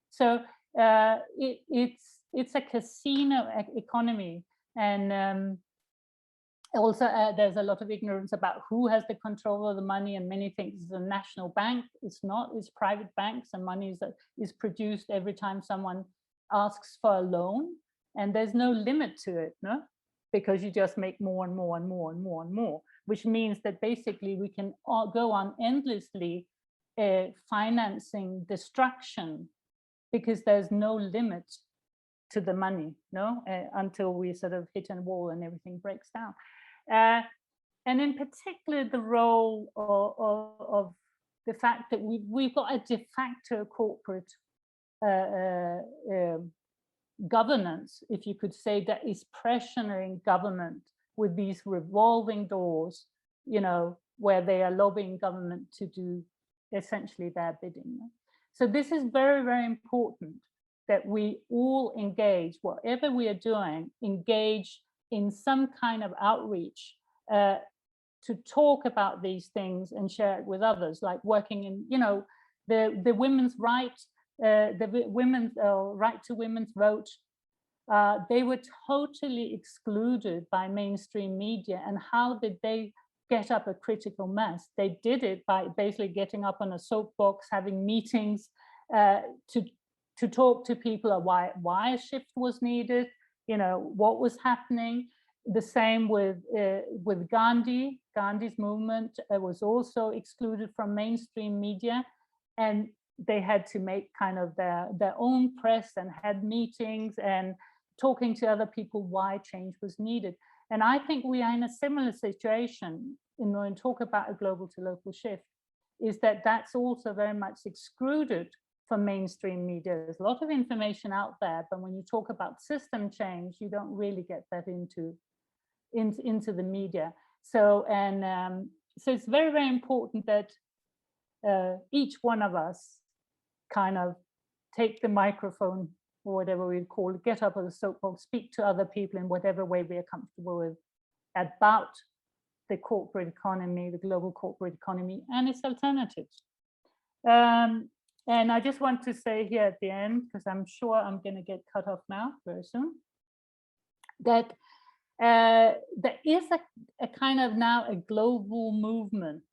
so it's a casino economy, and also there's a lot of ignorance about who has the control of the money, and many think it's a national bank. It's not. It's private banks, and money is produced every time someone asks for a loan, and there's no limit to it. No. Because you just make more and more and more and more and more, which means that basically we can go on endlessly financing destruction, because there's no limit to the money, until we sort of hit a wall and everything breaks down. And in particular, the role of the fact that we've got a de facto corporate governance, if you could say, that is pressuring government with these revolving doors, where they are lobbying government to do essentially their bidding. So this is very, very important that we all engage, whatever we are doing, engage in some kind of outreach to talk about these things and share it with others, like working in, the women's rights, the women's right to women's vote. They were totally excluded by mainstream media. And how did they get up a critical mass? They did it by basically getting up on a soapbox, having meetings to talk to people why a shift was needed, what was happening. The same with Gandhi. Gandhi's movement was also excluded from mainstream media, and they had to make kind of their own press and had meetings and talking to other people why change was needed. And I think we are in a similar situation when we talk about a global to local shift, is that that's also very much excluded from mainstream media. There's a lot of information out there, but when you talk about system change, you don't really get that into the media. So, so it's very, very important that each one of us kind of take the microphone, or whatever we call it, get up on the soapbox, speak to other people in whatever way we are comfortable with about the corporate economy, the global corporate economy, and its alternatives. And I just want to say here at the end, because I'm sure I'm going to get cut off now very soon, that there is a kind of now a global movement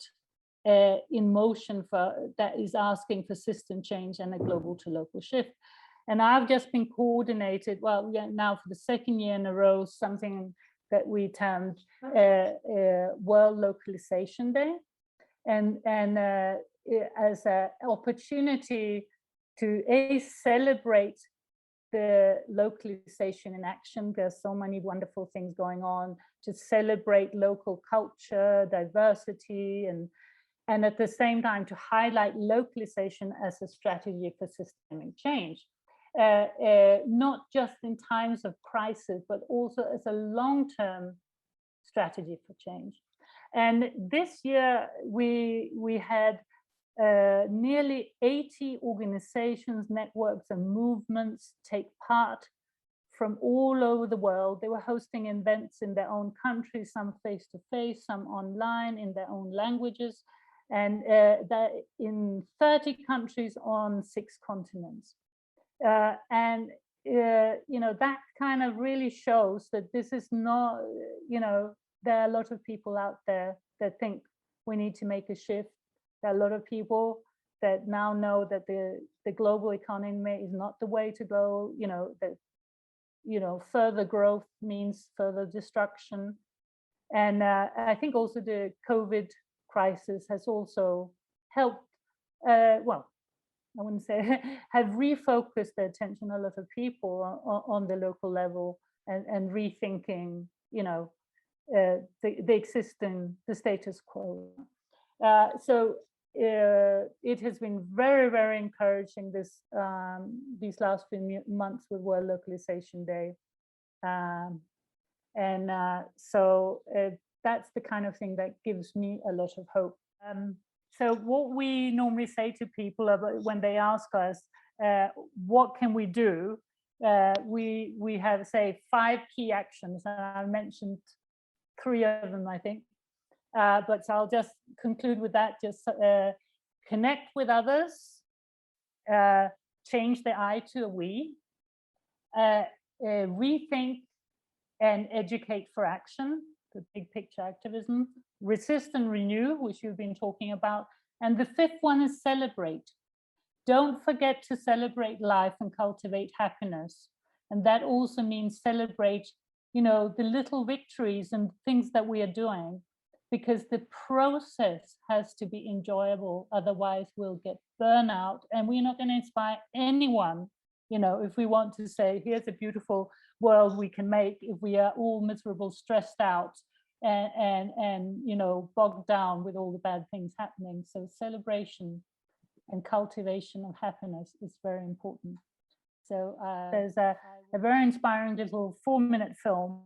in motion that is asking for system change and a global to local shift. And I've just been coordinated, well, yeah, now for the second year in a row, something that we termed World Localization Day, and as an opportunity to celebrate the localization in action. There's so many wonderful things going on, to celebrate local culture, diversity, and at the same time to highlight localization as a strategy for systemic change. Not just in times of crisis, but also as a long-term strategy for change. And this year we had Nearly 80 organizations, networks, and movements take part from all over the world. They were hosting events in their own countries, some face-to-face, some online in their own languages, and that in 30 countries on 6 continents. That kind of really shows that this is not, there are a lot of people out there that think we need to make a shift. There are a lot of people that now know that the global economy is not the way to go, that further growth means further destruction. And I think also the COVID crisis has also helped, I wouldn't say, have refocused the attention a lot of people on the local level and rethinking, the existing, the status quo. So it has been very, very encouraging these last few months with World Localization Day. So that's the kind of thing that gives me a lot of hope. So what we normally say to people when they ask us, what can we do? We have, say, 5 key actions, and I mentioned 3 of them, I think. But I'll just conclude with that. Just connect with others, change the I to a we, rethink and educate for action, the big picture activism, resist and renew, which you've been talking about. And the 5th one is celebrate. Don't forget to celebrate life and cultivate happiness. And that also means celebrate, the little victories and things that we are doing, because the process has to be enjoyable. Otherwise we'll get burnout, and we're not going to inspire anyone. If we want to say, here's a beautiful world we can make, if we are all miserable, stressed out, and bogged down with all the bad things happening. So celebration and cultivation of happiness is very important. So there's a very inspiring little 4-minute film.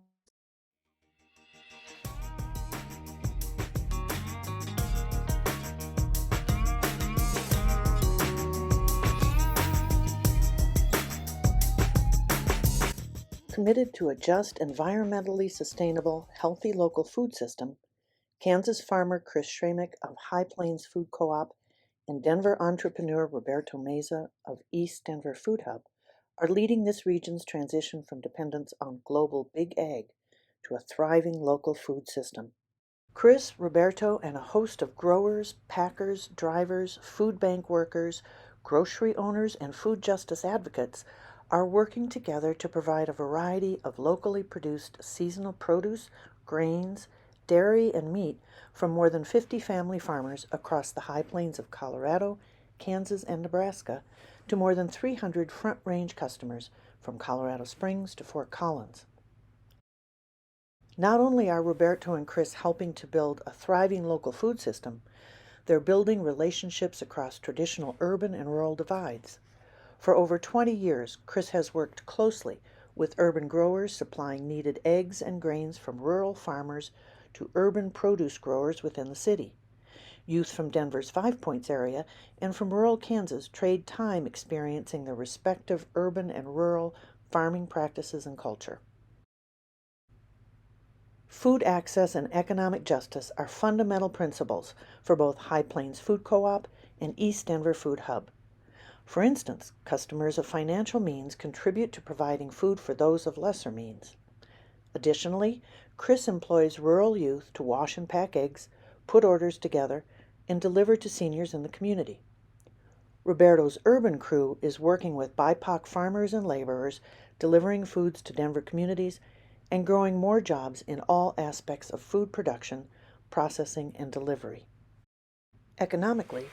Committed to a just, environmentally sustainable, healthy local food system, Kansas farmer Chris Schramick of High Plains Food Co-op and Denver entrepreneur Roberto Meza of East Denver Food Hub are leading this region's transition from dependence on global big ag to a thriving local food system. Chris, Roberto, and a host of growers, packers, drivers, food bank workers, grocery owners, and food justice advocates are working together to provide a variety of locally produced seasonal produce, grains, dairy, and meat from more than 50 family farmers across the high plains of Colorado, Kansas, and Nebraska to more than 300 Front Range customers from Colorado Springs to Fort Collins. Not only are Roberto and Chris helping to build a thriving local food system, they're building relationships across traditional urban and rural divides. For over 20 years, Chris has worked closely with urban growers supplying needed eggs and grains from rural farmers to urban produce growers within the city. Youth from Denver's Five Points area and from rural Kansas trade time experiencing the respective urban and rural farming practices and culture. Food access and economic justice are fundamental principles for both High Plains Food Co-op and East Denver Food Hub. For instance, customers of financial means contribute to providing food for those of lesser means. Additionally, Chris employs rural youth to wash and pack eggs, put orders together, and deliver to seniors in the community. Roberto's urban crew is working with BIPOC farmers and laborers, delivering foods to Denver communities and growing more jobs in all aspects of food production, processing, and delivery. Economically,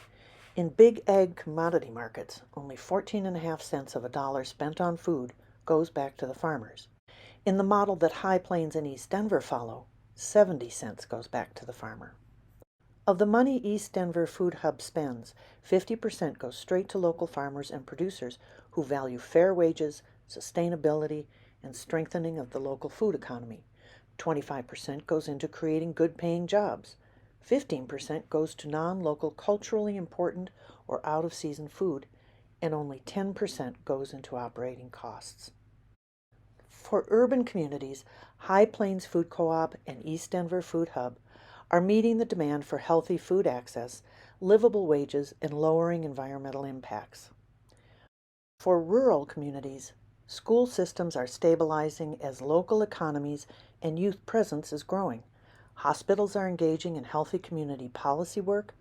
in big ag commodity markets, only 14.5 cents of a dollar spent on food goes back to the farmers. In the model that High Plains and East Denver follow, 70 cents goes back to the farmer. Of the money East Denver Food Hub spends, 50% goes straight to local farmers and producers who value fair wages, sustainability, and strengthening of the local food economy. 25% goes into creating good-paying jobs. 15% goes to non-local culturally important or out-of-season food, and only 10% goes into operating costs. For urban communities, High Plains Food Co-op and East Denver Food Hub are meeting the demand for healthy food access, livable wages, and lowering environmental impacts. For rural communities, school systems are stabilizing as local economies and youth presence is growing. Hospitals are engaging in healthy community policy work,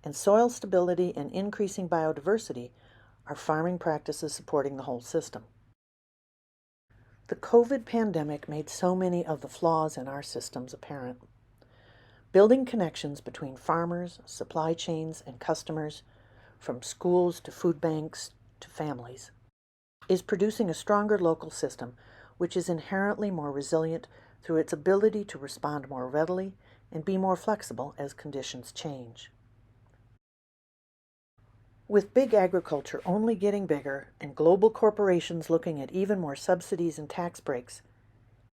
and soil stability and increasing biodiversity are farming practices supporting the whole system. The COVID pandemic made so many of the flaws in our systems apparent. Building connections between farmers, supply chains, and customers, from schools to food banks to families, is producing a stronger local system which is inherently more resilient through its ability to respond more readily and be more flexible as conditions change. With big agriculture only getting bigger and global corporations looking at even more subsidies and tax breaks,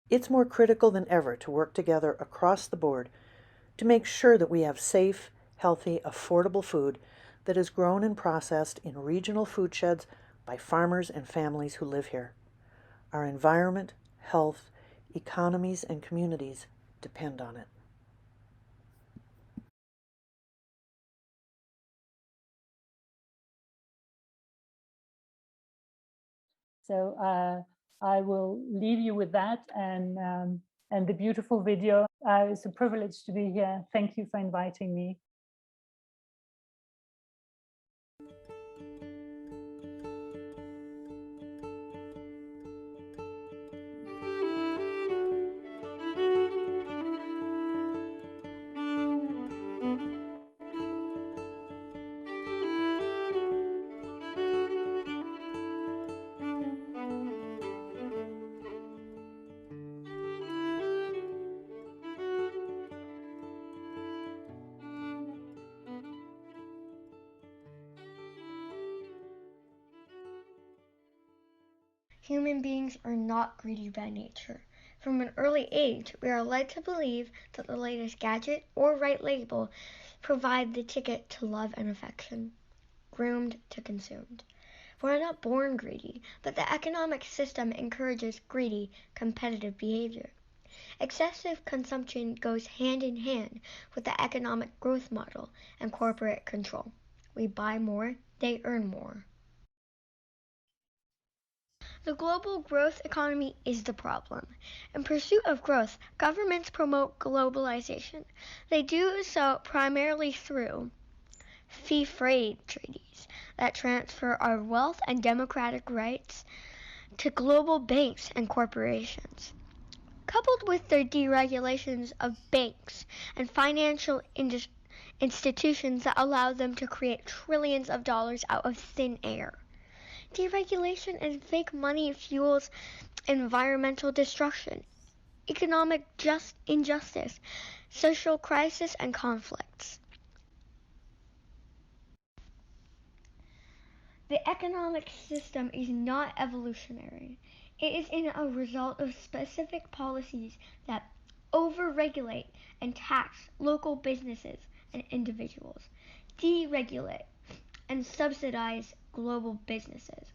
it's more critical than ever to work together across the board to make sure that we have safe, healthy, affordable food that is grown and processed in regional food sheds by farmers and families who live here. Our environment, health, economies, and communities depend on it. So I will leave you with that and the beautiful video. It's a privilege to be here. Thank you for inviting me. Human beings are not greedy by nature. From an early age, we are led to believe that the latest gadget or right label provide the ticket to love and affection, groomed to consumed. We're not born greedy, but the economic system encourages greedy, competitive behavior. Excessive consumption goes hand in hand with the economic growth model and corporate control. We buy more, they earn more. The global growth economy is the problem. In pursuit of growth, governments promote globalization. They do so primarily through free trade treaties that transfer our wealth and democratic rights to global banks and corporations. Coupled with their deregulations of banks and financial institutions that allow them to create trillions of dollars out of thin air. Deregulation and fake money fuels environmental destruction, economic injustice, social crisis, and conflicts. The economic system is not evolutionary. It is a result of specific policies that overregulate and tax local businesses and individuals, deregulate and subsidize global businesses.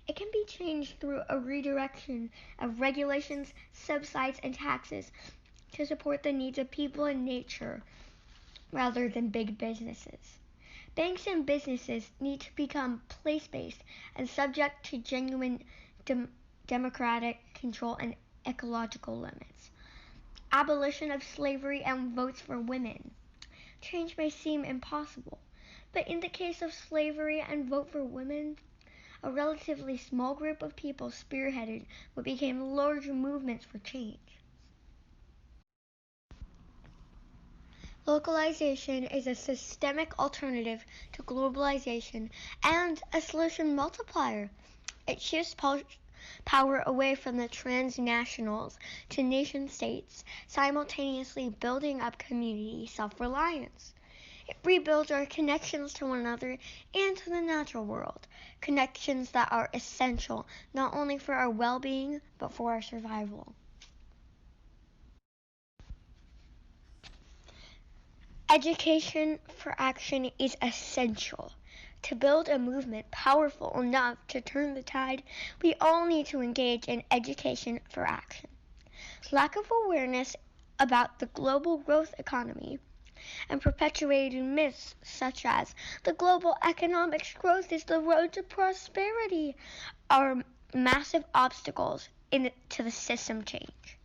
It can be changed through a redirection of regulations, subsidies, and taxes to support the needs of people and nature rather than big businesses. Banks and businesses need to become place-based and subject to genuine democratic control and ecological limits. Abolition of slavery and votes for women. Change may seem impossible, but in the case of slavery and vote for women, a relatively small group of people spearheaded what became large movements for change. Localization is a systemic alternative to globalization and a solution multiplier. It shifts power away from the transnationals to nation states, simultaneously building up community self-reliance. It rebuilds our connections to one another and to the natural world, connections that are essential not only for our well-being, but for our survival. Education for action is essential. To build a movement powerful enough to turn the tide, we all need to engage in education for action. Lack of awareness about the global growth economy and perpetuating myths such as the global economic growth is the road to prosperity are massive obstacles to the system change.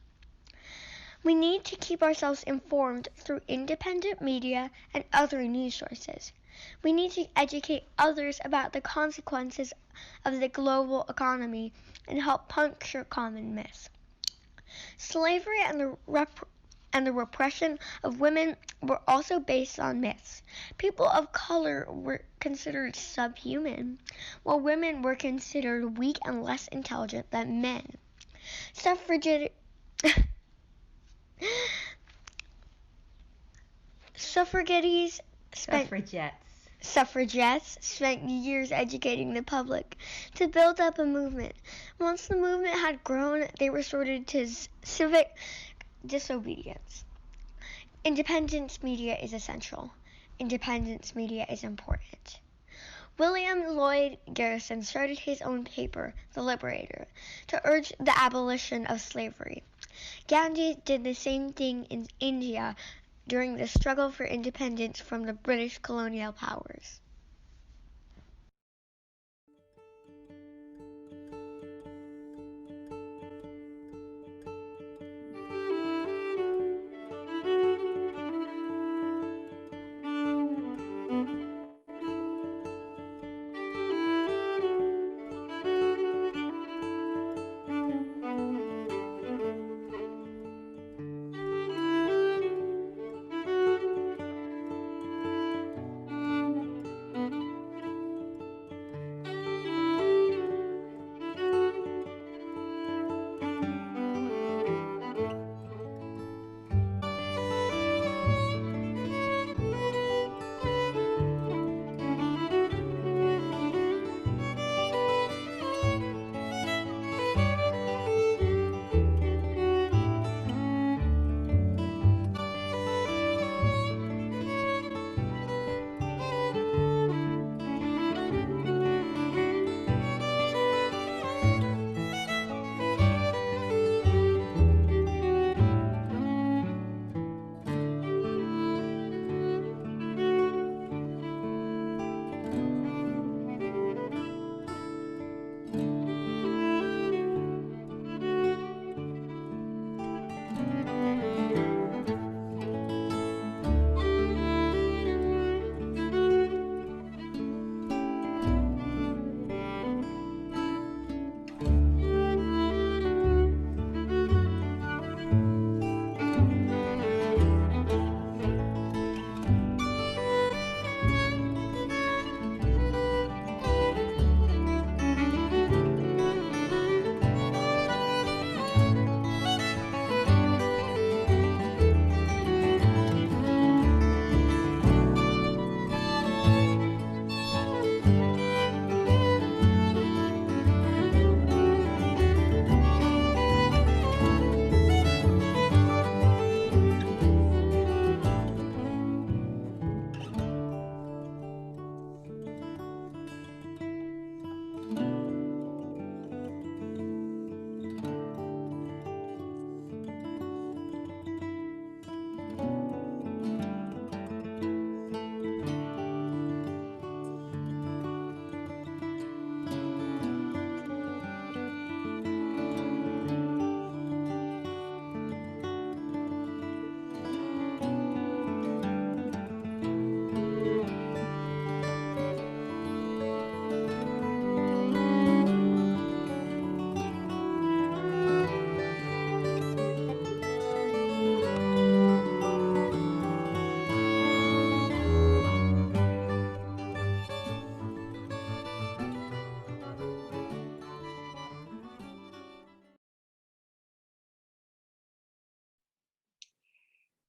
We need to keep ourselves informed through independent media and other news sources. We need to educate others about the consequences of the global economy and help puncture common myths. Slavery and the repression of women were also based on myths. People of color were considered subhuman, while women were considered weak and less intelligent than men. Suffragettes spent years educating the public to build up a movement. Once the movement had grown, they resorted to civic disobedience. Independence media is essential. Independence media is important. William Lloyd Garrison started his own paper, The Liberator, to urge the abolition of slavery. Gandhi did the same thing in India during the struggle for independence from the British colonial powers.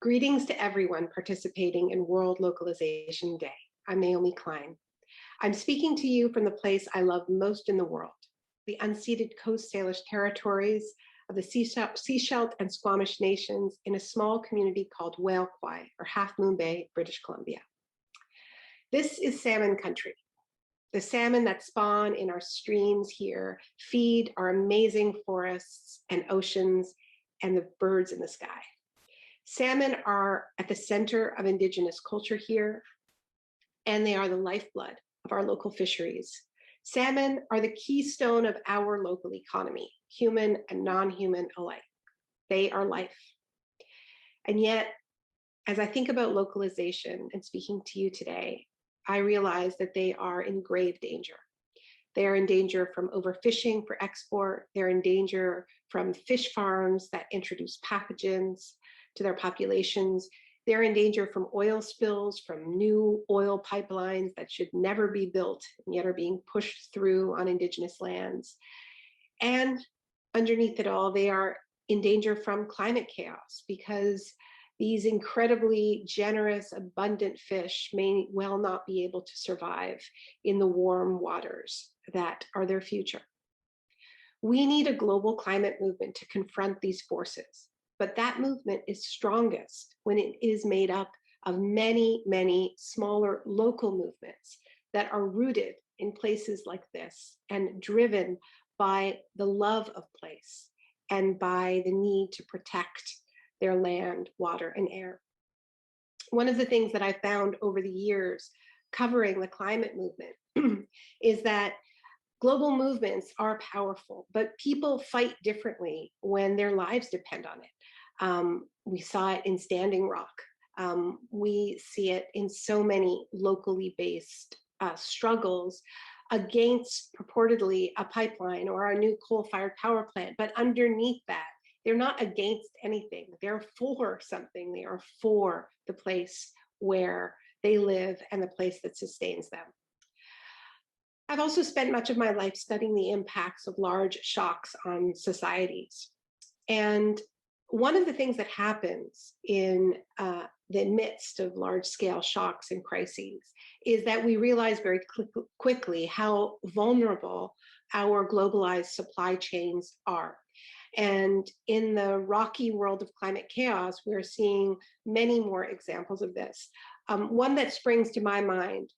Greetings to everyone participating in World Localization Day. I'm Naomi Klein. I'm speaking to you from the place I love most in the world, the unceded Coast Salish territories of the Seashell and Squamish nations in a small community called Whale Quay, or Half Moon Bay, British Columbia. This is salmon country. The salmon that spawn in our streams here feed our amazing forests and oceans and the birds in the sky. Salmon are at the center of Indigenous culture here, and they are the lifeblood of our local fisheries. Salmon are the keystone of our local economy, human and non-human alike. They are life. And yet, as I think about localization and speaking to you today, I realize that they are in grave danger. They are in danger from overfishing for export. They're in danger from fish farms that introduce pathogens to their populations. They're in danger from oil spills, from new oil pipelines that should never be built and yet are being pushed through on Indigenous lands. And underneath it all, they are in danger from climate chaos because these incredibly generous, abundant fish may well not be able to survive in the warm waters that are their future. We need a global climate movement to confront these forces, but that movement is strongest when it is made up of many, many smaller local movements that are rooted in places like this and driven by the love of place and by the need to protect their land, water, and air. One of the things that I found over the years covering the climate movement is that global movements are powerful, but people fight differently when their lives depend on it. We saw it in Standing Rock. We see it in so many locally based struggles against purportedly a pipeline or a new coal-fired power plant, but underneath that, they're not against anything. They're for something. They are for the place where they live and the place that sustains them. I've also spent much of my life studying the impacts of large shocks on societies. And one of the things that happens in the midst of large-scale shocks and crises is that we realize very quickly how vulnerable our globalized supply chains are. And in the rocky world of climate chaos, we're seeing many more examples of this. One that springs to my mind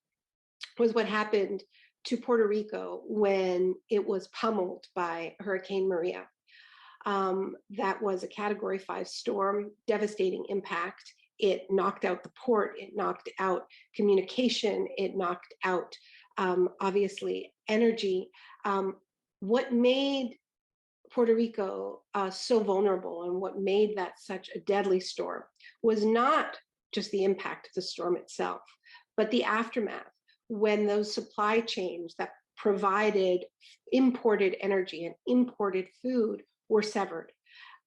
was what happened to Puerto Rico when it was pummeled by Hurricane Maria. That was a Category 5 storm, devastating impact. It knocked out the port, it knocked out communication, it knocked out, obviously, energy. What made Puerto Rico so vulnerable and what made that such a deadly storm was not just the impact of the storm itself, but the aftermath when those supply chains that provided imported energy and imported food were severed.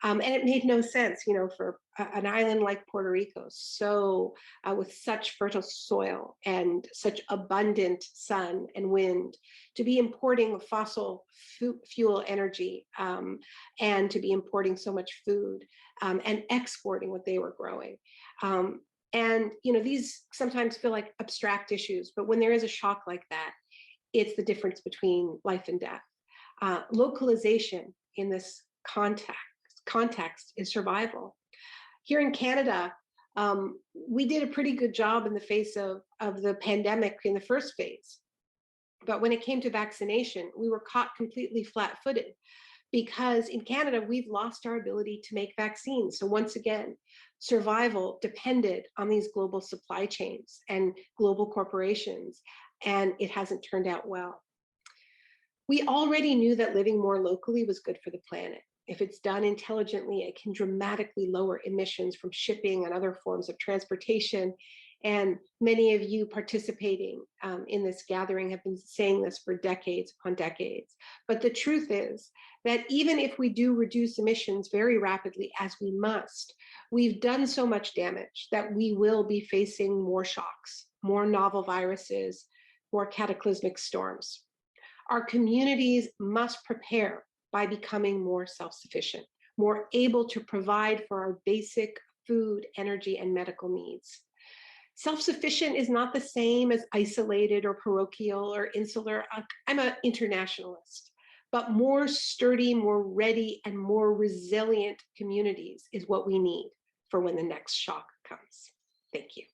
And it made no sense, you know, for an island like Puerto Rico, so with such fertile soil and such abundant sun and wind, to be importing fossil fuel energy and to be importing so much food and exporting what they were growing. And, you know, these sometimes feel like abstract issues, but when there is a shock like that, it's the difference between life and death. Localization in this context is survival. Here in Canada, we did a pretty good job in the face of the pandemic in the first phase. But when it came to vaccination, we were caught completely flat-footed because in Canada, we've lost our ability to make vaccines. So once again, survival depended on these global supply chains and global corporations, and it hasn't turned out well. We already knew that living more locally was good for the planet. If it's done intelligently, it can dramatically lower emissions from shipping and other forms of transportation. And many of you participating in this gathering have been saying this for decades upon decades. But the truth is that even if we do reduce emissions very rapidly, as we must, we've done so much damage that we will be facing more shocks, more novel viruses, more cataclysmic storms. Our communities must prepare by becoming more self-sufficient, more able to provide for our basic food, energy, and medical needs. Self-sufficient is not the same as isolated or parochial or insular. I'm an internationalist. But more sturdy, more ready, and more resilient communities is what we need for when the next shock comes. Thank you.